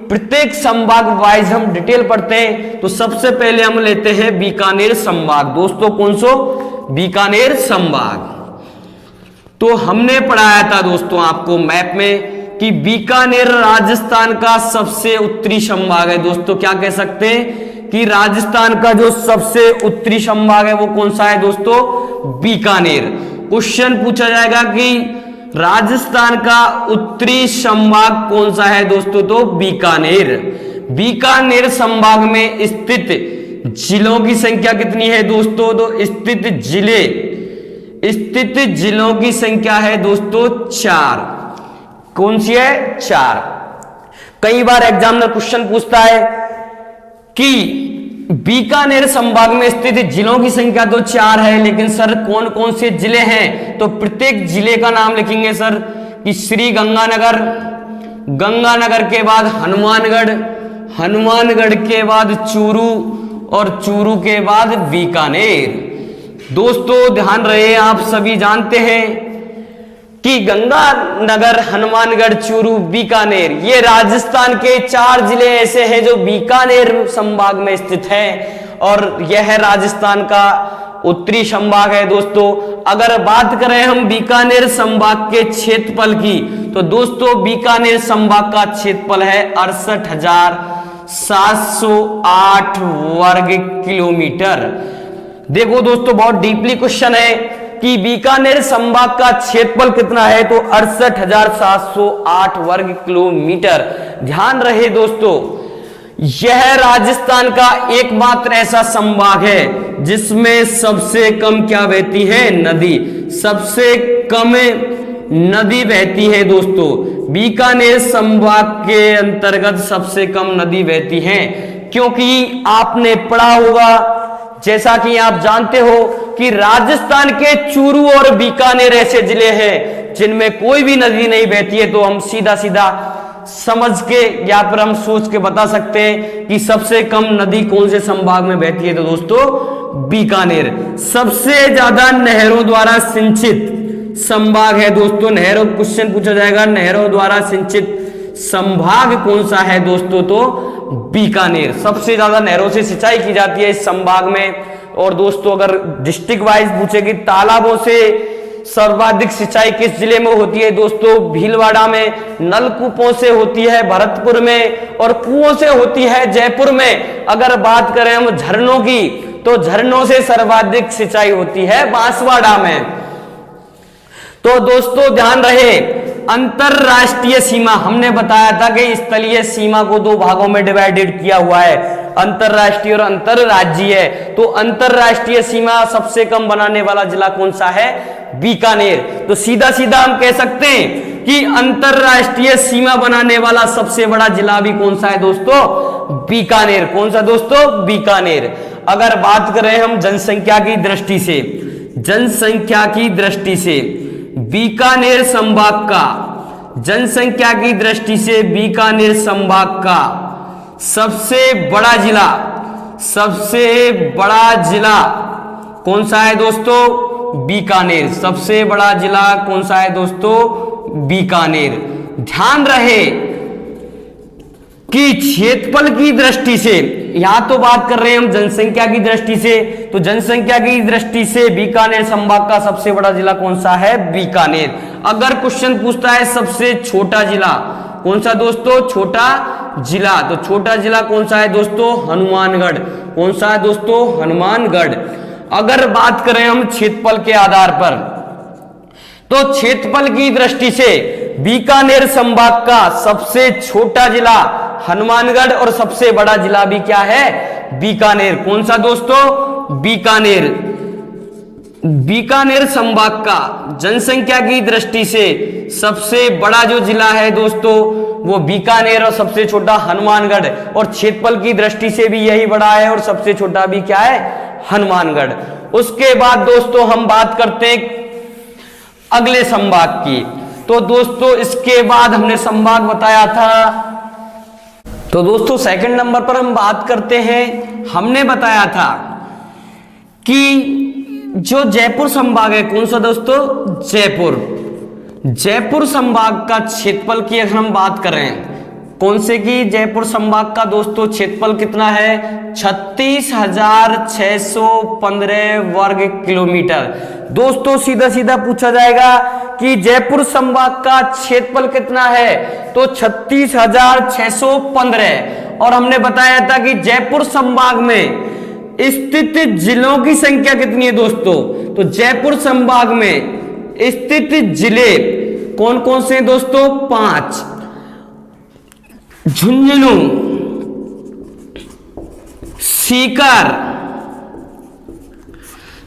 प्रत्येक संभाग वाइज हम डिटेल पढ़ते हैं। तो सबसे पहले हम लेते हैं बीकानेर संभाग। दोस्तों कौन सो? बीकानेर संभाग। तो हमने पढ़ाया था दोस्तों आपको मैप में कि बीकानेर राजस्थान का सबसे उत्तरी संभाग है। दोस्तों क्या कह सकते हैं कि राजस्थान का जो सबसे उत्तरी संभाग है वो कौन सा है दोस्तों? बीकानेर। क्वेश्चन पूछा जाएगा कि राजस्थान का उत्तरी संभाग कौन सा है दोस्तों? तो बीकानेर। बीकानेर संभाग में स्थित जिलों की संख्या कितनी है दोस्तों? तो स्थित जिलों की संख्या है दोस्तों 4। कौन सी है? 4। कई बार एग्जामिनर क्वेश्चन पूछता है कि बीकानेर संभाग में स्थित जिलों की संख्या तो 4 है, लेकिन सर कौन कौन से जिले हैं? तो प्रत्येक जिले का नाम लिखेंगे सर कि श्री गंगानगर, गंगानगर के बाद हनुमानगढ़, हनुमानगढ़ के बाद चूरू और चूरू के बाद बीकानेर। दोस्तों ध्यान रहे, आप सभी जानते हैं कि गंगानगर, हनुमानगढ़, चूरू, बीकानेर ये राजस्थान के 4 जिले ऐसे हैं जो बीकानेर संभाग में स्थित हैं, और यह राजस्थान का उत्तरी संभाग है। दोस्तों अगर बात करें हम बीकानेर संभाग के क्षेत्रफल की, तो दोस्तों बीकानेर संभाग का क्षेत्रफल है 68,708 वर्ग किलोमीटर। देखो दोस्तों बहुत डीपली क्वेश्चन है कि बीकानेर संभाग का क्षेत्रफल कितना है? तो 68,708 वर्ग किलोमीटर। ध्यान रहे दोस्तों, यह राजस्थान का एकमात्र ऐसा संभाग है जिसमें सबसे कम क्या बहती है? नदी। सबसे कम नदी बहती है दोस्तों। बीकानेर संभाग के अंतर्गत सबसे कम नदी बहती है, क्योंकि आपने पढ़ा होगा, जैसा कि आप जानते हो कि राजस्थान के चूरू और बीकानेर ऐसे जिले हैं जिनमें कोई भी नदी नहीं बहती है। तो हम सीधा सीधा समझ के या फिर हम सोच के बता सकते हैं कि सबसे कम नदी कौन से संभाग में बहती है? तो दोस्तों बीकानेर। सबसे ज्यादा नहरों द्वारा सिंचित संभाग है दोस्तों। नहरों क्वेश्चन पूछा जाएगा, नहरों द्वारा सिंचित संभाग कौन सा है दोस्तों? तो बीकानेर। सबसे ज्यादा नहरों से सिंचाई की जाती है इस संभाग में। और दोस्तों अगर डिस्ट्रिक्ट वाइज पूछे कि तालाबों से सर्वाधिक सिंचाई किस जिले में होती है? दोस्तों भीलवाड़ा में। नलकूपों से होती है भरतपुर में, और कुओं से होती है जयपुर में। अगर बात करें हम झरनों की, तो झरनों से सर्वाधिक सिंचाई होती है बांसवाड़ा में। तो दोस्तों ध्यान रहे, अंतरराष्ट्रीय सीमा हमने बताया था कि स्थलीय सीमा को 2 भागों में डिवाइडेड किया हुआ है, अंतरराष्ट्रीय और अंतरराज्यीय। तो अंतरराष्ट्रीय सीमा सबसे कम बनाने वाला जिला कौन सा है? बीकानेर। तो सीधा सीधा हम कह सकते हैं कि अंतरराष्ट्रीय सीमा बनाने वाला सबसे बड़ा जिला भी कौन सा है दोस्तों? बीकानेर। कौन सा दोस्तों? बीकानेर। अगर बात करें हम जनसंख्या की दृष्टि से, जनसंख्या की दृष्टि से बीकानेर संभाग का, जनसंख्या की दृष्टि से बीकानेर संभाग का सबसे बड़ा जिला, सबसे बड़ा जिला कौन सा है दोस्तों? बीकानेर। सबसे बड़ा जिला कौन सा है दोस्तों? बीकानेर। ध्यान रहे कि क्षेत्रफल की दृष्टि से, यहां तो बात कर रहे हैं हम जनसंख्या की दृष्टि से, तो जनसंख्या की दृष्टि से बीकानेर संभाग का सबसे बड़ा जिला कौन सा है? बीकानेर। अगर क्वेश्चन पूछता है सबसे छोटा जिला कौन सा दोस्तों? छोटा जिला। तो छोटा जिला कौन सा है दोस्तों? हनुमानगढ़। कौन सा है दोस्तों? हनुमानगढ़। अगर बात करें हम क्षेत्रफल के आधार पर, तो क्षेत्रफल की दृष्टि से बीकानेर संभाग का सबसे छोटा जिला हनुमानगढ़ और सबसे बड़ा जिला भी क्या है? बीकानेर। कौन सा दोस्तों? बीकानेर। बीकानेर संभाग का जनसंख्या की दृष्टि से सबसे बड़ा जो जिला है दोस्तों वो बीकानेर और सबसे छोटा हनुमानगढ़, और क्षेत्रफल की दृष्टि से भी यही बड़ा है और सबसे छोटा भी क्या है? हनुमानगढ़। उसके बाद दोस्तों हम बात करते हैं अगले संभाग की। तो दोस्तों इसके बाद हमने संभाग बताया था तो दोस्तों सेकंड नंबर पर हम बात करते हैं। हमने बताया था कि जो जयपुर संभाग है, कौन सा दोस्तों, जयपुर संभाग का क्षेत्रफल की अगर हम बात करें, कौन से की, जयपुर संभाग का दोस्तों क्षेत्रफल कितना है, 36,615 वर्ग किलोमीटर। दोस्तों सीधा सीधा पूछा जाएगा कि जयपुर संभाग का क्षेत्रफल कितना है, तो 36,615। और हमने बताया था कि जयपुर संभाग में स्थित जिलों की संख्या कितनी है दोस्तों, तो जयपुर संभाग में स्थित जिले कौन कौन से हैं दोस्तों, 5, झुंझुनू, सीकर,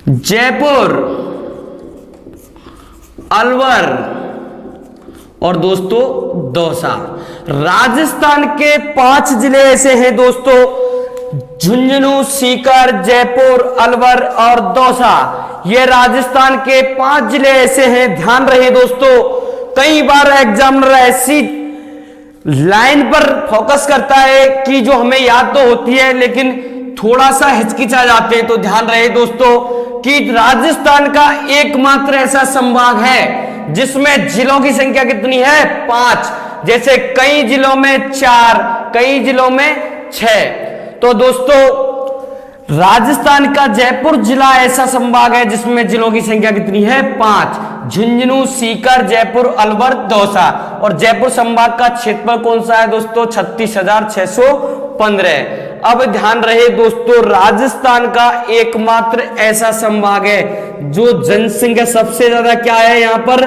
जयपुर, अलवर और दोस्तों दौसा। राजस्थान के 5 जिले ऐसे हैं दोस्तों, झुंझुनू, सीकर, जयपुर, अलवर और दौसा। ये राजस्थान के 5 जिले ऐसे हैं। ध्यान रहे दोस्तों, कई बार एग्जामिनर ऐसी लाइन पर फोकस करता है कि जो हमें याद तो होती है लेकिन थोड़ा सा हिचकिचा जाते हैं। तो ध्यान रहे दोस्तों कि राजस्थान का एकमात्र ऐसा संभाग है जिसमें जिलों की संख्या कितनी है, 5। जैसे कई जिलों में 4, कई जिलों में 6। तो दोस्तों राजस्थान का जयपुर जिला ऐसा संभाग है जिसमें जिलों की संख्या कितनी है, 5, झुंझुनू, सीकर, जयपुर, अलवर, दौसा। और जयपुर संभाग का क्षेत्रफल कौन सा है दोस्तों, 36,615। अब ध्यान रहे दोस्तों, राजस्थान का एकमात्र ऐसा संभाग है जो जनसंख्या सबसे ज्यादा क्या है, यहां पर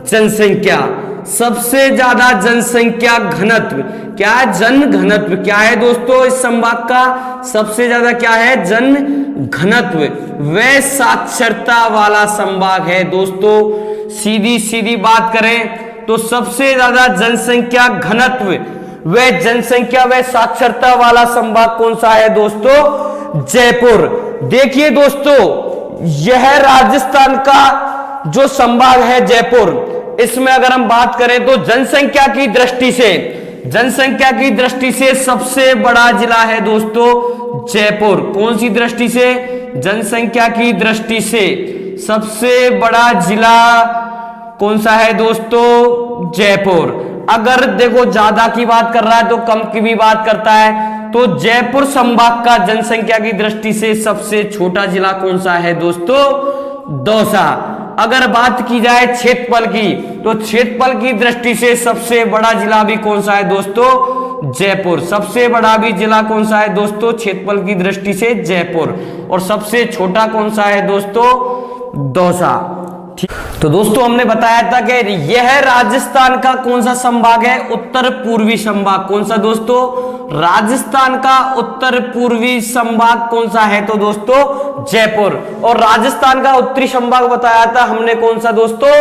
जनसंख्या सबसे ज्यादा, जनसंख्या घनत्व क्या है, जन घनत्व क्या है दोस्तों, इस संभाग का सबसे ज्यादा क्या है, जन घनत्व। वह साक्षरता वाला संभाग है दोस्तों। सीधी सीधी बात करें तो सबसे ज्यादा जनसंख्या घनत्व, वह जनसंख्या, वह साक्षरता वाला संभाग कौन सा है दोस्तों, जयपुर। देखिए दोस्तों, यह राजस्थान का जो संभाग है जयपुर, इसमें अगर हम बात करें तो जनसंख्या की दृष्टि से सबसे बड़ा जिला है दोस्तों जयपुर। कौन सी दृष्टि से, जनसंख्या की दृष्टि से सबसे बड़ा जिला कौन सा है दोस्तों, जयपुर। अगर देखो ज्यादा की बात कर रहा है तो कम की भी बात करता है, तो जयपुर संभाग का जनसंख्या की दृष्टि से सबसे छोटा जिला कौन सा है दोस्तों, दौसा। अगर बात की जाए क्षेत्रफल की, तो क्षेत्रफल की दृष्टि से सबसे बड़ा जिला भी कौन सा है दोस्तों, जयपुर। सबसे बड़ा भी जिला कौन सा है दोस्तों, क्षेत्रफल की दृष्टि से जयपुर। और सबसे छोटा कौन सा है दोस्तों, दौसा। तो दोस्तों हमने बताया था कि यह राजस्थान का कौन सा संभाग है, उत्तर पूर्वी संभाग। कौन सा दोस्तों, राजस्थान का उत्तर पूर्वी संभाग कौन सा है, तो दोस्तों जयपुर। और राजस्थान का उत्तरी संभाग बताया था हमने कौन सा दोस्तों,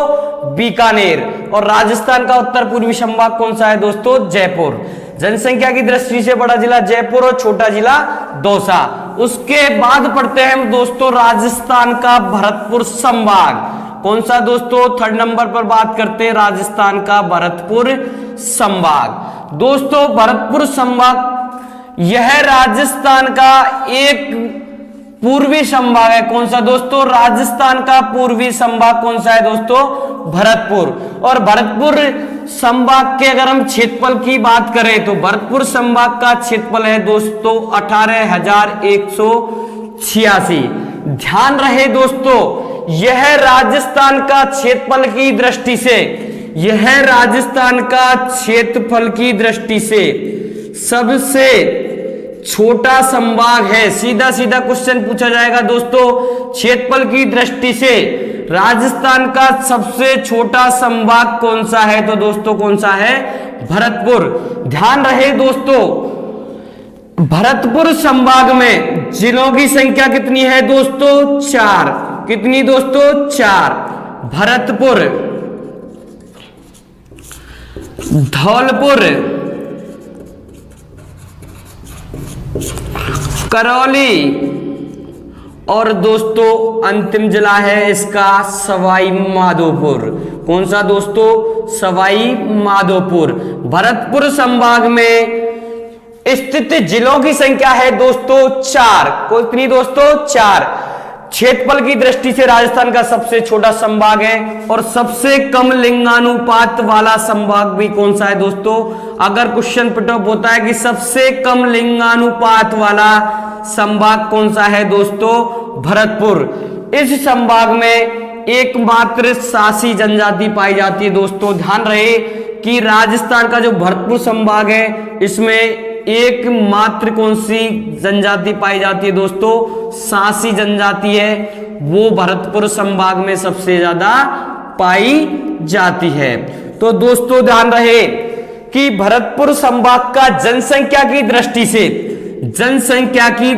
बीकानेर। और राजस्थान का उत्तर पूर्वी संभाग कौन सा है दोस्तों, जयपुर। जनसंख्या की दृष्टि से बड़ा जिला जयपुर और छोटा जिला दौसा। उसके बाद पढ़ते हैं हम दोस्तों राजस्थान का भरतपुर संभाग। कौन सा दोस्तों, 3rd नंबर पर बात करते हैं राजस्थान का भरतपुर संभाग। दोस्तों भरतपुर संभाग यह राजस्थान का एक पूर्वी संभाग है। कौन सा दोस्तों, राजस्थान का पूर्वी संभाग कौन सा है दोस्तों, भरतपुर। और भरतपुर संभाग के अगर हम क्षेत्रफल की बात करें तो भरतपुर संभाग का क्षेत्रफल है दोस्तों 18,186। ध्यान रहे दोस्तों, यह राजस्थान का क्षेत्रफल की दृष्टि से, यह राजस्थान का क्षेत्रफल की दृष्टि से सबसे छोटा संभाग है। सीधा सीधा क्वेश्चन पूछा जाएगा दोस्तों, क्षेत्रफल की दृष्टि से राजस्थान का सबसे छोटा संभाग कौन सा है, तो दोस्तों कौन सा है, भरतपुर। ध्यान रहे दोस्तों, भरतपुर संभाग में जिलों की संख्या कितनी है दोस्तों, 4। कितनी दोस्तों, 4। भरतपुर, धौलपुर, करौली और दोस्तों अंतिम जिला है इसका सवाई माधोपुर। कौन सा दोस्तों, सवाई माधोपुर। भरतपुर संभाग में स्थित जिलों की संख्या है दोस्तों 4। कितनी दोस्तों? 4। क्षेत्रफल की दृष्टि से राजस्थान का सबसे छोटा संभाग है और सबसे कम लिंगानुपात वाला संभाग भी कौन सा है दोस्तों? अगर क्वेश्चन पुटअप होता है कि सबसे कम लिंगानुपात वाला संभाग कौन सा है दोस्तों? भरतपुर। इस संभाग में एकमात्र शासी जनजाति पाई जाती है दोस्तों। ध्यान रहे कि राजस्थान का जो भरतपुर संभाग है इसमें एकमात्र कौन सी जनजाति पाई जाती है दोस्तों? शासी जनजाति है, वो भरतपुर संभाग में सबसे ज्यादा पाई जाती है। तो दोस्तों ध्यान रहे कि भरतपुर संभाग का जनसंख्या की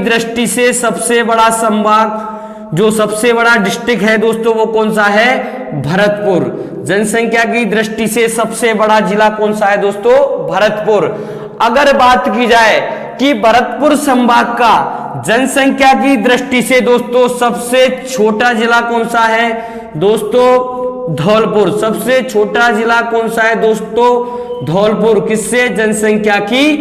दृष्टि से सबसे बड़ा संभाग, जो सबसे बड़ा डिस्ट्रिक्ट है दोस्तों वो कौन सा है? भरतपुर। जनसंख्या की दृष्टि से सबसे बड़ा जिला कौन सा है दोस्तों? भरतपुर। अगर बात की जाए कि भरतपुर संभाग का जनसंख्या की दृष्टि से दोस्तों सबसे छोटा जिला कौन सा है दोस्तों? धौलपुर। सबसे छोटा जिला कौन सा है दोस्तों? धौलपुर। किससे? जनसंख्या की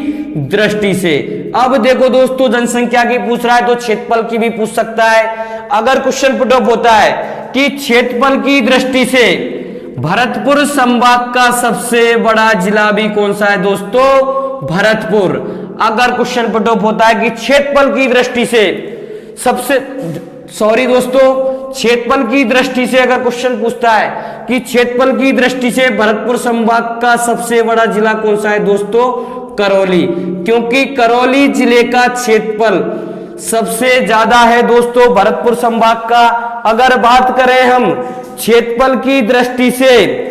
दृष्टि से। अब देखो दोस्तों, जनसंख्या की पूछ रहा है तो क्षेत्रफल की भी पूछ सकता है। अगर क्वेश्चन पुटअप होता है कि क्षेत्रफल की दृष्टि से भरतपुर संभाग का सबसे बड़ा जिला भी कौन सा है दोस्तों? भरतपुर। अगर क्वेश्चन पुटअप होता है कि क्षेत्रफल की दृष्टि से क्षेत्रफल की दृष्टि से अगर क्वेश्चन पूछता है कि क्षेत्रफल की दृष्टि से भरतपुर संभाग का सबसे बड़ा जिला कौन सा है दोस्तों? करौली। क्योंकि करौली जिले का क्षेत्रफल सबसे ज्यादा है दोस्तों भरतपुर संभाग का। अगर बात करें हम क्षेत्रफल की दृष्टि से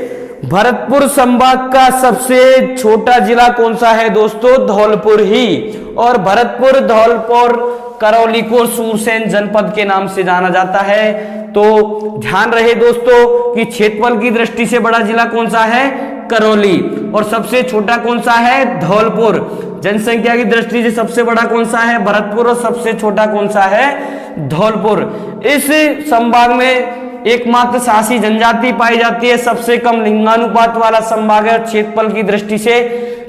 भरतपुर संभाग का सबसे छोटा जिला कौन सा है दोस्तों? धौलपुर ही। और भरतपुर, धौलपुर, करौली को सूरसेन जनपद के नाम से जाना जाता है। तो ध्यान रहे दोस्तों कि क्षेत्रफल की दृष्टि से बड़ा जिला कौन सा है? करौली। और सबसे छोटा कौन सा है? धौलपुर। जनसंख्या की दृष्टि से सबसे बड़ा कौन सा है? भरतपुर। और सबसे छोटा कौन सा है? धौलपुर। इस संभाग में एकमात्र शासी जनजाति पाई जाती है, सबसे कम लिंगानुपात वाला संभाग है, क्षेत्रफल की दृष्टि से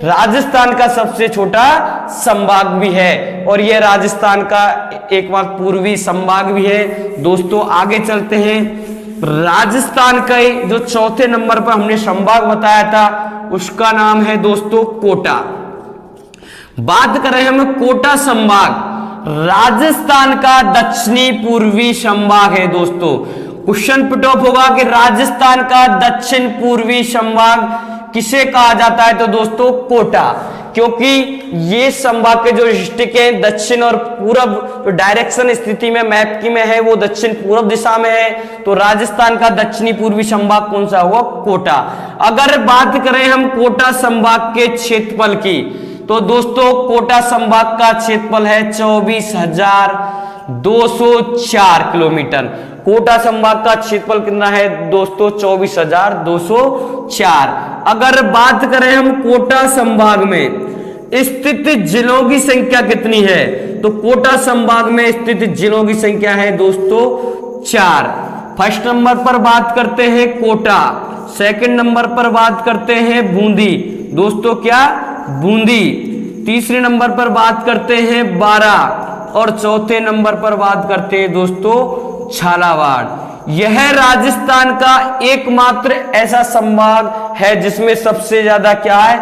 राजस्थान का सबसे छोटा संभाग भी है और यह राजस्थान का एकमात्र पूर्वी संभाग भी है। दोस्तों आगे चलते हैं। राजस्थान का जो चौथे नंबर पर हमने संभाग बताया था उसका नाम है दोस्तों कोटा। बात करें हम कोटा संभाग, राजस्थान का दक्षिणी पूर्वी संभाग है दोस्तों। क्वेश्चन पुटअप होगा कि राजस्थान का दक्षिण पूर्वी संभाग किसे कहा जाता है? तो दोस्तों कोटा। क्योंकि ये संभाग के जो डिस्ट्रिक्ट है दक्षिण और पूरब, जो डायरेक्शन स्थिति में मैप की में है वो दक्षिण पूर्व दिशा में है, तो राजस्थान का दक्षिणी पूर्वी संभाग कौन सा हुआ? कोटा। अगर बात करें हम कोटा संभाग के क्षेत्रफल की तो दोस्तों कोटा संभाग का क्षेत्रफल है 24,204 किलोमीटर। कोटा संभाग का क्षेत्रफल कितना है दोस्तों? 24,204। अगर बात करें हम कोटा संभाग में स्थित जिलों की संख्या कितनी है तो कोटा संभाग में स्थित जिलों की संख्या है दोस्तों 4। फर्स्ट नंबर पर बात करते हैं कोटा, सेकंड नंबर पर बात करते हैं बूंदी, दोस्तों क्या? बूंदी। तीसरे नंबर पर बात करते हैं बारा और चौथे नंबर पर बात करते हैं दोस्तों झालावाड़। यह राजस्थान का एकमात्र ऐसा संभाग है जिसमें सबसे ज्यादा क्या है?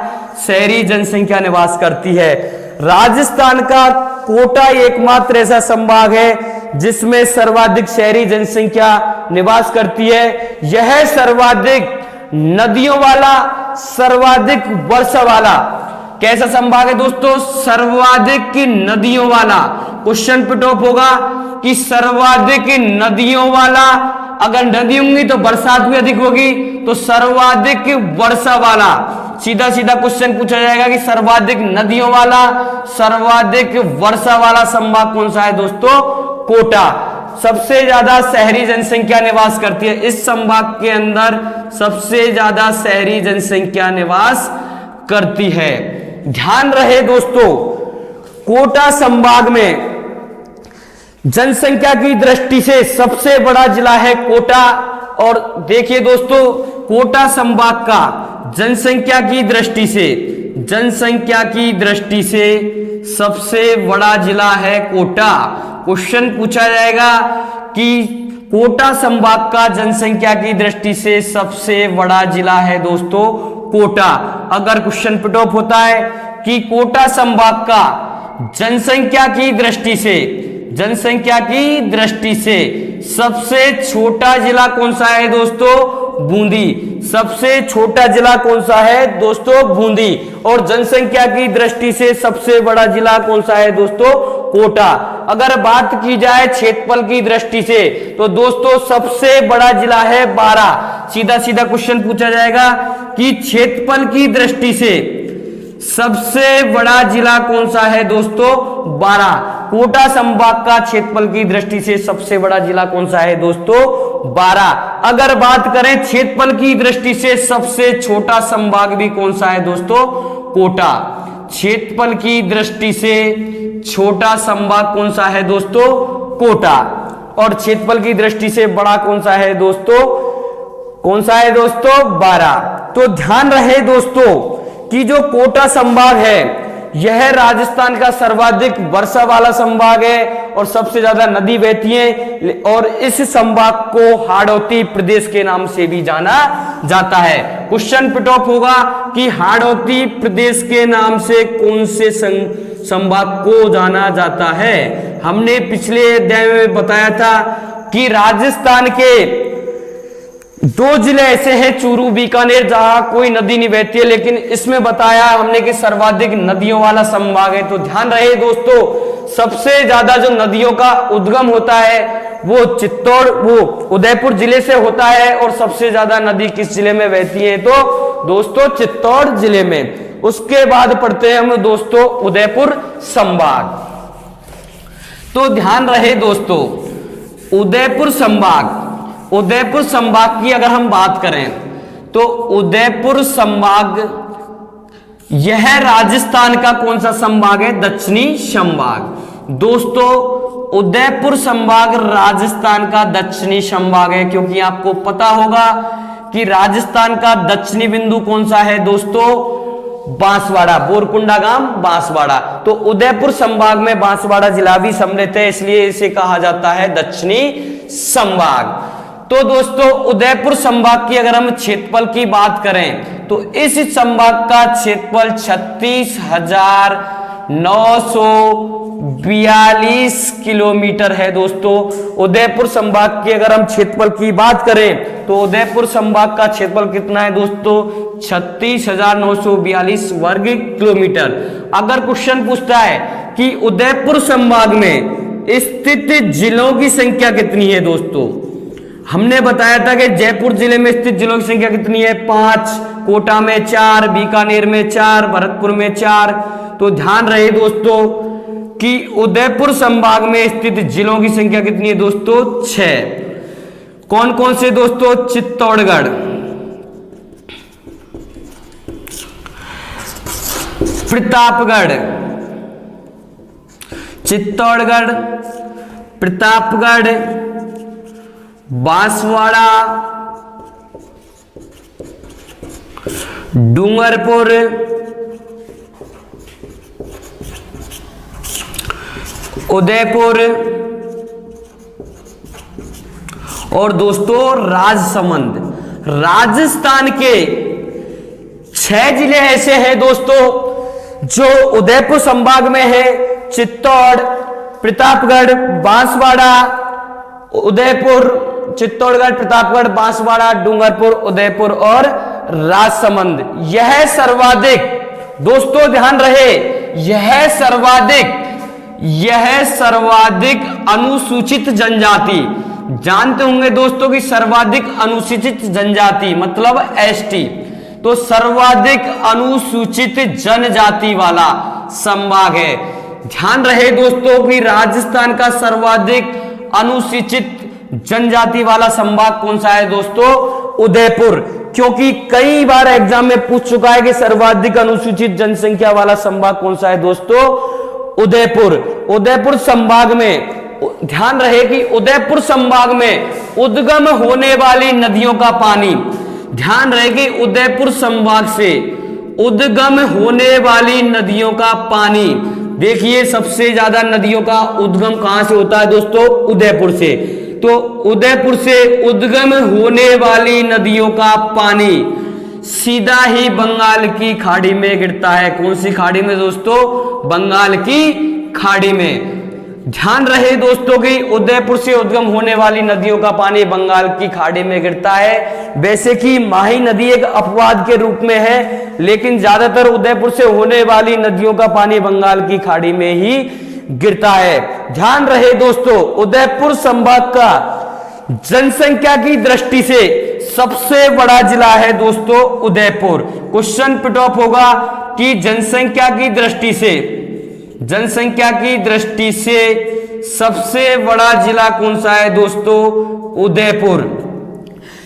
शहरी जनसंख्या निवास करती है। राजस्थान का कोटा एकमात्र ऐसा संभाग है जिसमें सर्वाधिक शहरी जनसंख्या निवास करती है। यह सर्वाधिक नदियों वाला, सर्वाधिक वर्षा वाला कैसा संभाग है दोस्तों? सर्वाधिक नदियों वाला। क्वेश्चन पुटअप होगा कि सर्वाधिक नदियों वाला, अगर नदी होंगी तो बरसात भी अधिक होगी, तो सर्वाधिक वर्षा वाला। सीधा सीधा क्वेश्चन पूछा जाएगा कि सर्वाधिक नदियों वाला, सर्वाधिक वर्षा वाला संभाग कौन सा है दोस्तों? कोटा। सबसे ज्यादा शहरी जनसंख्या निवास करती है इस संभाग के अंदर, सबसे ज्यादा शहरी जनसंख्या निवास करती है। ध्यान रहे दोस्तों, कोटा संभाग में जनसंख्या की दृष्टि से सबसे बड़ा जिला है कोटा। और देखिए दोस्तों, कोटा संभाग का जनसंख्या की दृष्टि से सबसे बड़ा जिला है कोटा। क्वेश्चन पूछा जाएगा कि कोटा संभाग का जनसंख्या की दृष्टि से सबसे बड़ा जिला है दोस्तों कोटा। अगर क्वेश्चन पुट ऑफ होता है कि कोटा संभाग का जनसंख्या की दृष्टि से सबसे छोटा जिला कौन सा है दोस्तों? बूंदी। सबसे छोटा जिला कौन सा है दोस्तों? बूंदी। और जनसंख्या की दृष्टि से सबसे बड़ा जिला कौन सा है दोस्तों? कोटा। अगर बात की जाए क्षेत्रफल की दृष्टि से तो दोस्तों सबसे बड़ा जिला है बारां। सीधा सीधा क्वेश्चन पूछा जाएगा कि क्षेत्रफल की दृष्टि से सबसे बड़ा जिला कौन सा है दोस्तों? बारां। कोटा संभाग का क्षेत्रफल की दृष्टि से सबसे बड़ा जिला कौन सा है दोस्तों? बारां। अगर बात करें क्षेत्रफल की दृष्टि से सबसे छोटा संभाग भी कौन सा है दोस्तों? कोटा। क्षेत्रफल की दृष्टि से छोटा संभाग कौन सा है दोस्तों? कोटा। और क्षेत्रफल की दृष्टि से बड़ा कौन सा है दोस्तों? कौन सा है दोस्तों? बारां। तो ध्यान रहे दोस्तों कि जो कोटा संभाग है यह राजस्थान का सर्वाधिक वर्षा वाला संभाग है और सबसे ज्यादा नदी बहती है और इस संभाग को हाड़ौती प्रदेश के नाम से भी जाना जाता है। क्वेश्चन पुट ऑफ होगा कि हाड़ौती प्रदेश के नाम से कौन से संभाग को जाना जाता है? हमने पिछले अध्याय में बताया था कि राजस्थान के 2 जिले ऐसे हैं चूरू बीकानेर जहां कोई नदी नहीं बहती है, लेकिन इसमें बताया हमने कि सर्वाधिक नदियों वाला संभाग है। तो ध्यान रहे दोस्तों सबसे ज्यादा जो नदियों का उद्गम होता है वो उदयपुर जिले से होता है। और सबसे ज्यादा नदी किस जिले में बहती है तो दोस्तों चित्तौड़ जिले में। उसके बाद पढ़ते हैं हम दोस्तों उदयपुर संभाग। तो ध्यान रहे दोस्तों उदयपुर संभाग की अगर हम बात करें तो उदयपुर संभाग यह राजस्थान का कौन सा संभाग है? दक्षिणी संभाग। दोस्तों उदयपुर संभाग राजस्थान का दक्षिणी संभाग है, क्योंकि आपको पता होगा कि राजस्थान का दक्षिणी बिंदु कौन सा है दोस्तों? बांसवाड़ा, बोरकुंडा गांव बांसवाड़ा। तो उदयपुर संभाग में बांसवाड़ा जिला भी सम्मिलित है, इसलिए इसे कहा जाता है दक्षिणी संभाग। तो दोस्तों उदयपुर संभाग की अगर हम क्षेत्रफल की बात करें तो इस संभाग का क्षेत्रफल 36,942 किलोमीटर है दोस्तों। उदयपुर संभाग की अगर हम क्षेत्रफल की बात करें तो उदयपुर संभाग का क्षेत्रफल कितना है दोस्तों? 36,942 वर्ग किलोमीटर। अगर क्वेश्चन पूछता है कि उदयपुर संभाग में स्थित जिलों की संख्या कितनी है दोस्तों, हमने बताया था कि जयपुर जिले में स्थित जिलों की संख्या कितनी है? 5, कोटा में 4, बीकानेर में 4, भरतपुर में 4। तो ध्यान रहे दोस्तों कि उदयपुर संभाग में स्थित जिलों की संख्या कितनी है दोस्तों? 6। कौन कौन से दोस्तों? चित्तौड़गढ़, प्रतापगढ़, बांसवाड़ा, डूंगरपुर, उदयपुर और दोस्तों राजसमंद। राजस्थान के 6 जिले ऐसे हैं दोस्तों जो उदयपुर संभाग में है। चित्तौड़, प्रतापगढ़, बांसवाड़ा, उदयपुर, चित्तौड़गढ़, प्रतापगढ़, बांसवाड़ा, डूंगरपुर, उदयपुर और राजसमंद। यह सर्वाधिक दोस्तों ध्यान रहे यह सर्वाधिक अनुसूचित जनजाति, जानते होंगे दोस्तों कि सर्वाधिक अनुसूचित जनजाति मतलब एसटी, तो सर्वाधिक अनुसूचित जनजाति वाला संभाग है। ध्यान रहे दोस्तों कि राजस्थान का सर्वाधिक अनुसूचित जनजाति वाला संभाग कौन सा है दोस्तों? उदयपुर। क्योंकि कई बार एग्जाम में पूछ चुका है कि सर्वाधिक अनुसूचित जनसंख्या वाला संभाग कौन सा है दोस्तों? उदयपुर। उदयपुर संभाग में ध्यान रहे कि उदयपुर संभाग में उद्गम होने वाली नदियों का पानी, ध्यान रहे कि उदयपुर संभाग से उद्गम होने वाली नदियों का पानी देखिए सबसे ज्यादा नदियों का उद्गम कहां से होता है दोस्तों? उदयपुर से। तो उदयपुर से उद्गम होने वाली नदियों का पानी सीधा ही बंगाल की खाड़ी में गिरता है। कौन सी खाड़ी में दोस्तों? बंगाल की खाड़ी में। ध्यान रहे दोस्तों कि उदयपुर से उद्गम होने वाली नदियों का पानी बंगाल की खाड़ी में गिरता है। वैसे कि माही नदी एक अपवाद के रूप में है, लेकिन ज्यादातर उदयपुर से होने वाली नदियों का पानी बंगाल की खाड़ी में ही गिरता है। ध्यान रहे दोस्तों, उदयपुर संभाग का जनसंख्या की दृष्टि से सबसे बड़ा जिला है दोस्तों उदयपुर। क्वेश्चन पुट अप होगा कि जनसंख्या की दृष्टि से सबसे बड़ा जिला कौन सा है दोस्तों? उदयपुर।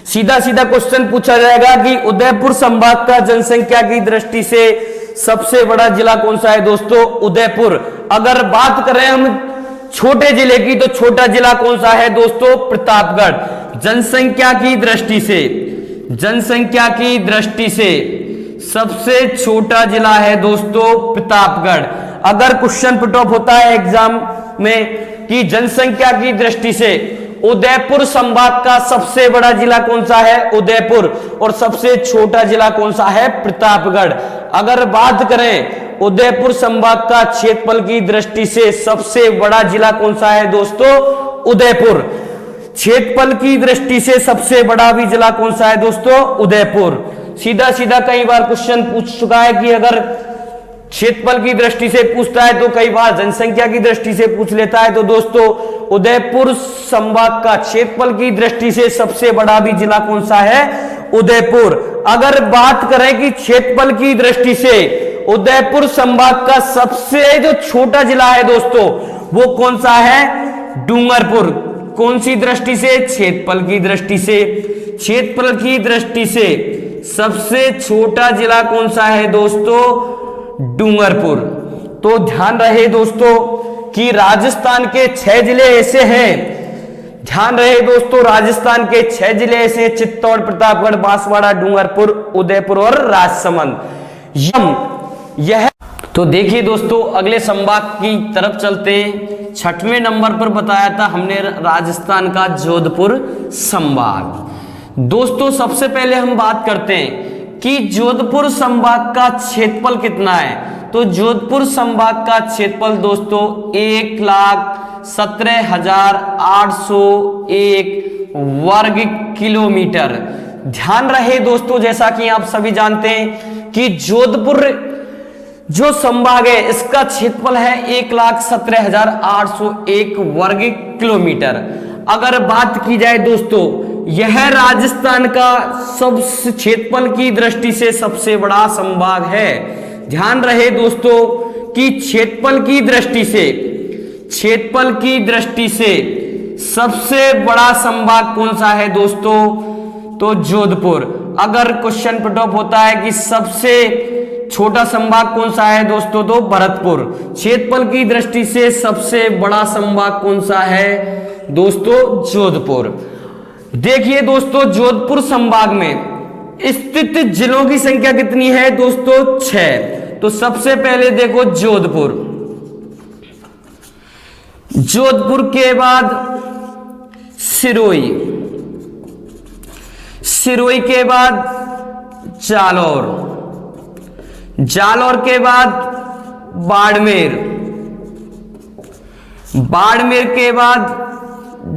सीधा सीधा क्वेश्चन पूछा जाएगा कि उदयपुर संभाग का जनसंख्या की दृष्टि से सबसे बड़ा जिला कौन सा है दोस्तों? उदयपुर। अगर बात करें हम छोटे जिले की, तो छोटा जिला कौन सा है दोस्तों? प्रतापगढ़। जनसंख्या की दृष्टि से सबसे छोटा जिला है दोस्तों प्रतापगढ़। अगर क्वेश्चन पुट अप होता है एग्जाम में कि जनसंख्या की दृष्टि से उदयपुर संभाग का सबसे बड़ा जिला कौन सा है? उदयपुर। और सबसे छोटा जिला कौन सा है? प्रतापगढ़। अगर बात करें उदयपुर संभाग का क्षेत्रफल की दृष्टि से सबसे बड़ा जिला कौन सा है दोस्तों? उदयपुर। क्षेत्रफल की दृष्टि से सबसे बड़ा भी जिला कौन सा है दोस्तों? उदयपुर। सीधा सीधा कई बार क्वेश्चन पूछ चुका है कि अगर क्षेत्रफल की दृष्टि से पूछता है तो कई बार जनसंख्या की दृष्टि से पूछ लेता है। तो दोस्तों उदयपुर संभाग का क्षेत्रफल की दृष्टि से सबसे बड़ा भी जिला कौन सा है? उदयपुर। अगर बात करें कि क्षेत्रफल की दृष्टि से उदयपुर संभाग का सबसे जो छोटा जिला है दोस्तों वो कौन सा है? डूंगरपुर। कौन सी दृष्टि से? क्षेत्रफल की दृष्टि से। क्षेत्रफल की दृष्टि से सबसे छोटा जिला कौन सा है दोस्तों? डूंगरपुर। तो ध्यान रहे दोस्तों कि राजस्थान के 6 जिले ऐसे हैं। ध्यान रहे दोस्तों, राजस्थान के 6 जिले ऐसे हैं: चित्तौड़, प्रतापगढ़, बांसवाड़ा, डूंगरपुर, उदयपुर और राजसमंद। यह तो देखिए दोस्तों, अगले संभाग की तरफ चलते हैं। 6वें नंबर पर बताया था हमने राजस्थान का जोधपुर संभाग। दोस्तों सबसे पहले हम बात करते हैं कि जोधपुर संभाग का क्षेत्रफल कितना है। तो जोधपुर संभाग का क्षेत्रफल दोस्तों 1,17,801 वर्ग किलोमीटर। ध्यान रहे दोस्तों, जैसा कि आप सभी जानते हैं कि जोधपुर जो संभाग है इसका क्षेत्रफल है 1,17,801 वर्ग किलोमीटर। अगर बात की जाए दोस्तों, यह राजस्थान का सबसे क्षेत्रफल की दृष्टि से सबसे बड़ा संभाग है। ध्यान रहे दोस्तों कि क्षेत्रफल की दृष्टि से सबसे बड़ा संभाग कौन सा है दोस्तों? तो जोधपुर। अगर क्वेश्चन पुट अप होता है कि सबसे छोटा संभाग कौन सा है दोस्तों? तो भरतपुर। क्षेत्रफल की दृष्टि से सबसे बड़ा संभाग कौन सा है दोस्तों? जोधपुर। देखिए दोस्तों, जोधपुर संभाग में स्थित जिलों की संख्या कितनी है दोस्तों? 6। तो सबसे पहले देखो जोधपुर। जोधपुर के बाद सिरोही, सिरोही के बाद जालौर, जालौर के बाद बाड़मेर, बाड़मेर के बाद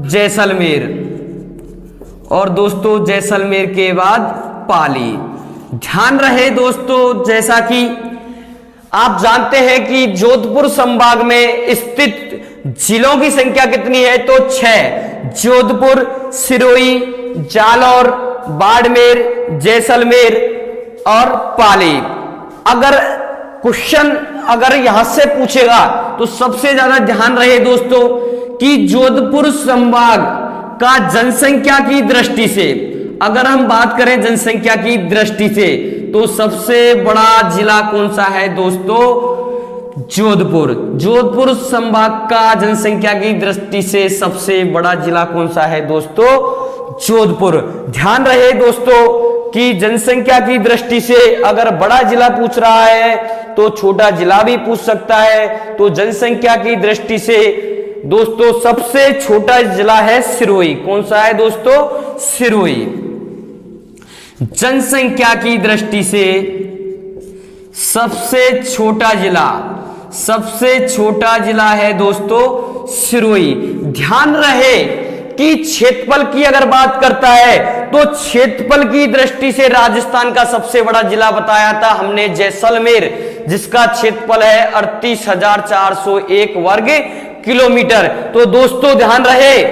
जैसलमेर और दोस्तों जैसलमेर के बाद पाली। ध्यान रहे दोस्तों, जैसा कि आप जानते हैं कि जोधपुर संभाग में स्थित जिलों की संख्या कितनी है? तो 6। जोधपुर, सिरोही, जालौर, बाड़मेर, जैसलमेर और पाली। अगर क्वेश्चन अगर यहां से पूछेगा तो सबसे ज्यादा ध्यान रहे दोस्तों कि जोधपुर संभाग का जनसंख्या की दृष्टि से, अगर हम बात करें जनसंख्या की दृष्टि से, तो सबसे बड़ा जिला कौन सा है दोस्तों? जोधपुर। जोधपुर संभाग का जनसंख्या की दृष्टि से सबसे बड़ा जिला कौन सा है दोस्तों? जोधपुर। ध्यान रहे दोस्तों कि जनसंख्या की दृष्टि से अगर बड़ा जिला पूछ रहा है तो छोटा जिला भी पूछ सकता है। तो जनसंख्या की दृष्टि से दोस्तों सबसे छोटा जिला है सिरोही। कौन सा है दोस्तों? सिरोही। जनसंख्या की दृष्टि से सबसे छोटा जिला है दोस्तों सिरोही। ध्यान रहे कि क्षेत्रफल की अगर बात करता है तो क्षेत्रफल की दृष्टि से राजस्थान का सबसे बड़ा जिला बताया था हमने जैसलमेर, जिसका क्षेत्रफल है 38,401 वर्ग किलोमीटर। तो दोस्तों ध्यान रहे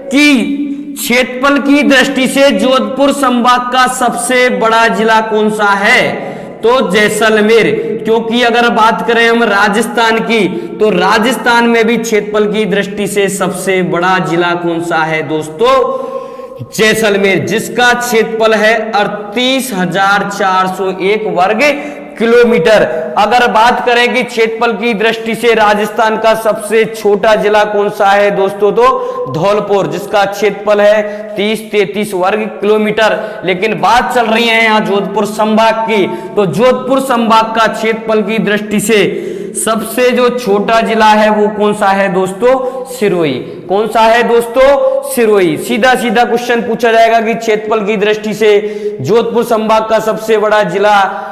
कि क्षेत्रफल की दृष्टि से जोधपुर संभाग का सबसे बड़ा जिला कौन सा है? तो जैसलमेर। क्योंकि अगर बात करें हम राजस्थान की तो राजस्थान में भी क्षेत्रफल की दृष्टि से सबसे बड़ा जिला कौन सा है दोस्तों? जैसलमेर, जिसका क्षेत्रफल है 38,401 वर्ग किलोमीटर। अगर बात करें कि क्षेत्रफल की दृष्टि से राजस्थान का सबसे छोटा जिला कौन सा है दोस्तों? तो धौलपुर, जिसका क्षेत्रफल है 30-33 वर्ग किलोमीटर। लेकिन बात चल रही है यहाँ जोधपुर संभाग की, तो जोधपुर संभाग का क्षेत्रफल की दृष्टि से सबसे जो छोटा जिला है वो कौन सा है दोस्तों? सिरोही। कौन सा है दोस्तों? सिरोही। सीधा सीधा क्वेश्चन पूछा जाएगा कि क्षेत्रफल की दृष्टि से जोधपुर संभाग का सबसे बड़ा जिला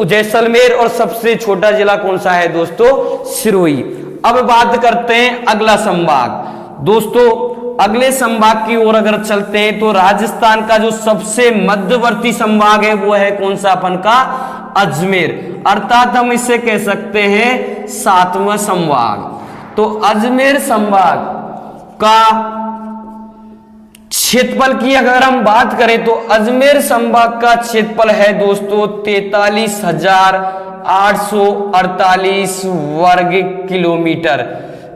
जैसलमेर और सबसे छोटा जिला कौन सा है दोस्तों? सिरोही। अब बात करते हैं अगला संभाग। दोस्तों अगले संभाग की ओर अगर चलते हैं तो राजस्थान का जो सबसे मध्यवर्ती संभाग है वो है कौन सा अपन का? अजमेर। अर्थात हम इसे कह सकते हैं 7वां संभाग। तो अजमेर संभाग का क्षेत्रफल की अगर हम बात करें तो अजमेर संभाग का क्षेत्रफल है दोस्तों 43,848 वर्ग किलोमीटर।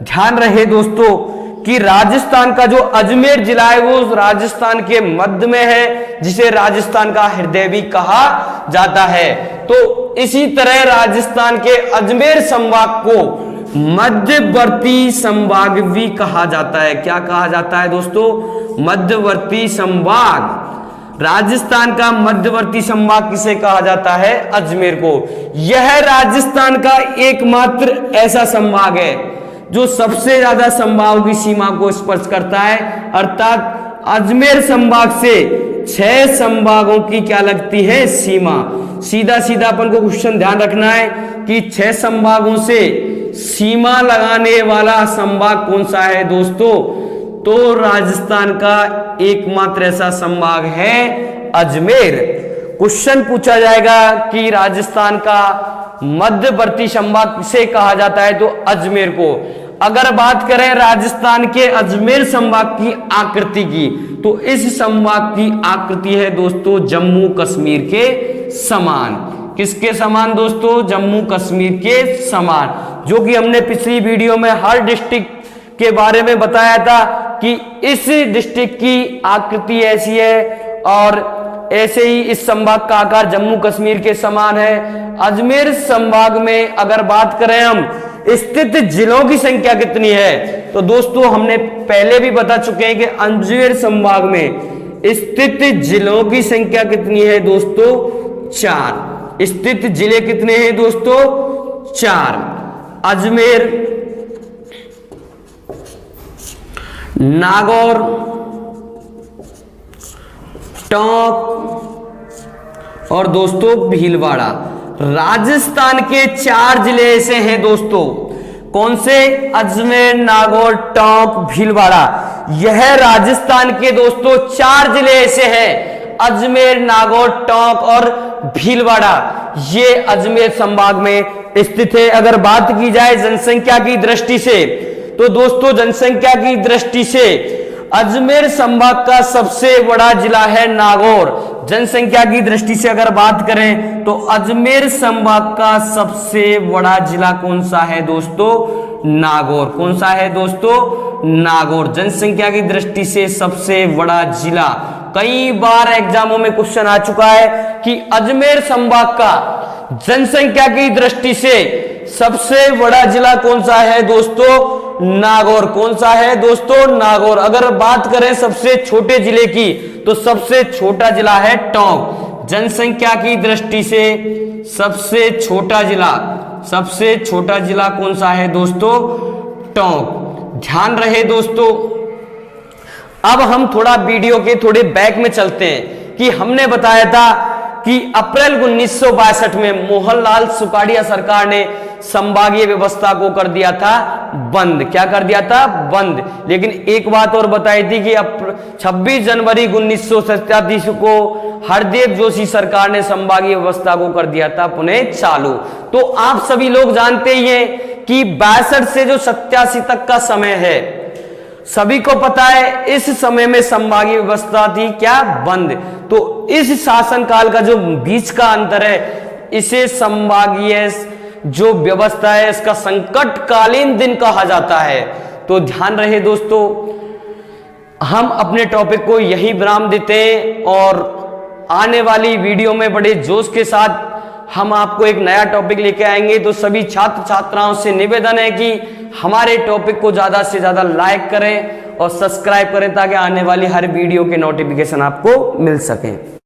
ध्यान रहे दोस्तों कि राजस्थान का जो अजमेर जिला है वो राजस्थान के मध्य में है, जिसे राजस्थान का हृदय भी कहा जाता है। तो इसी तरह राजस्थान के अजमेर संभाग को मध्यवर्ती संभाग भी कहा जाता है। क्या कहा जाता है दोस्तों? मध्यवर्ती संभाग। राजस्थान का मध्यवर्ती संभाग किसे कहा जाता है? अजमेर को। यह राजस्थान का एकमात्र ऐसा संभाग है जो सबसे ज्यादा संभागों की सीमा को स्पर्श करता है। अर्थात अजमेर संभाग से 6 संभागों की क्या लगती है? सीमा। सीधा सीधा अपन को क्वेश्चन ध्यान रखना है कि 6 संभागों से सीमा लगाने वाला संभाग कौन सा है दोस्तों? तो राजस्थान का एकमात्र ऐसा संभाग है अजमेर। क्वेश्चन पूछा जाएगा कि राजस्थान का मध्यवर्ती संभाग किसे कहा जाता है? तो अजमेर को। अगर बात करें राजस्थान के अजमेर संभाग की आकृति की तो इस संभाग की आकृति है दोस्तों जम्मू कश्मीर के समान। किसके समान दोस्तों? जम्मू कश्मीर के समान। जो कि हमने पिछली वीडियो में हर डिस्ट्रिक्ट के बारे में बताया था कि इस डिस्ट्रिक्ट की आकृति ऐसी है और ऐसे ही इस संभाग का आकार जम्मू कश्मीर के समान है। अजमेर संभाग में अगर बात करें हम स्थित जिलों की संख्या कितनी है तो दोस्तों हमने पहले भी बता चुके हैं कि अजमेर संभाग में स्थित जिलों की संख्या कितनी है दोस्तों? 4। स्थित जिले कितने हैं दोस्तों? 4। अजमेर, नागौर, टोंक और दोस्तों भीलवाड़ा। राजस्थान के 4 जिले ऐसे हैं दोस्तों। कौन से? अजमेर, नागौर, टोंक, भीलवाड़ा। यह राजस्थान के दोस्तों 4 जिले ऐसे हैं, अजमेर, नागौर, टोंक और भीलवाड़ा। ये अजमेर संभाग में स्थित है। अगर बात की जाए जनसंख्या की दृष्टि से तो दोस्तों जनसंख्या की दृष्टि से अजमेर संभाग का सबसे बड़ा जिला है नागौर। जनसंख्या की दृष्टि से अगर बात करें तो अजमेर संभाग का सबसे बड़ा जिला कौन सा है दोस्तों? नागौर। कौन सा है दोस्तों? नागौर। जनसंख्या की दृष्टि से सबसे बड़ा जिला। कई बार एग्जामों में क्वेश्चन आ चुका है कि अजमेर संभाग का जनसंख्या की दृष्टि से सबसे बड़ा जिला कौन सा है दोस्तों? नागौर। कौन सा है दोस्तों? नागौर। अगर बात करें सबसे छोटे जिले की तो सबसे छोटा जिला है टोंक। जनसंख्या की दृष्टि से सबसे छोटा जिला कौन सा है दोस्तों? टोंक। ध्यान रहे दोस्तों। अब हम थोड़ा वीडियो के थोड़े बैक में चलते हैं कि हमने बताया था कि अप्रैल 1962 में मोहनलाल सुखाड़िया सरकार ने संभागीय व्यवस्था को कर दिया था बंद। क्या कर दिया था? बंद। लेकिन एक बात और बताई थी कि 26 जनवरी 1937 को हरदेव जोशी सरकार ने संभागीय व्यवस्था को कर दिया था पुनः चालू। तो आप सभी लोग जानते ही हैं कि 62 से जो 87 तक का समय है, सभी को पता है इस समय में संभागीय व्यवस्था थी क्या? बंद। तो इस शासनकाल का जो बीच का अंतर है, इसे संभागीय जो व्यवस्था है इसका संकटकालीन दिन कहा जाता है। तो ध्यान रहे दोस्तों, हम अपने टॉपिक को यही विराम देते हैं और आने वाली वीडियो में बड़े जोश के साथ हम आपको एक नया टॉपिक लेके आएंगे। तो सभी छात्र छात्राओं से निवेदन है कि हमारे टॉपिक को ज्यादा से ज्यादा लाइक करें और सब्सक्राइब करें ताकि आने वाली हर वीडियो के नोटिफिकेशन आपको मिल सके।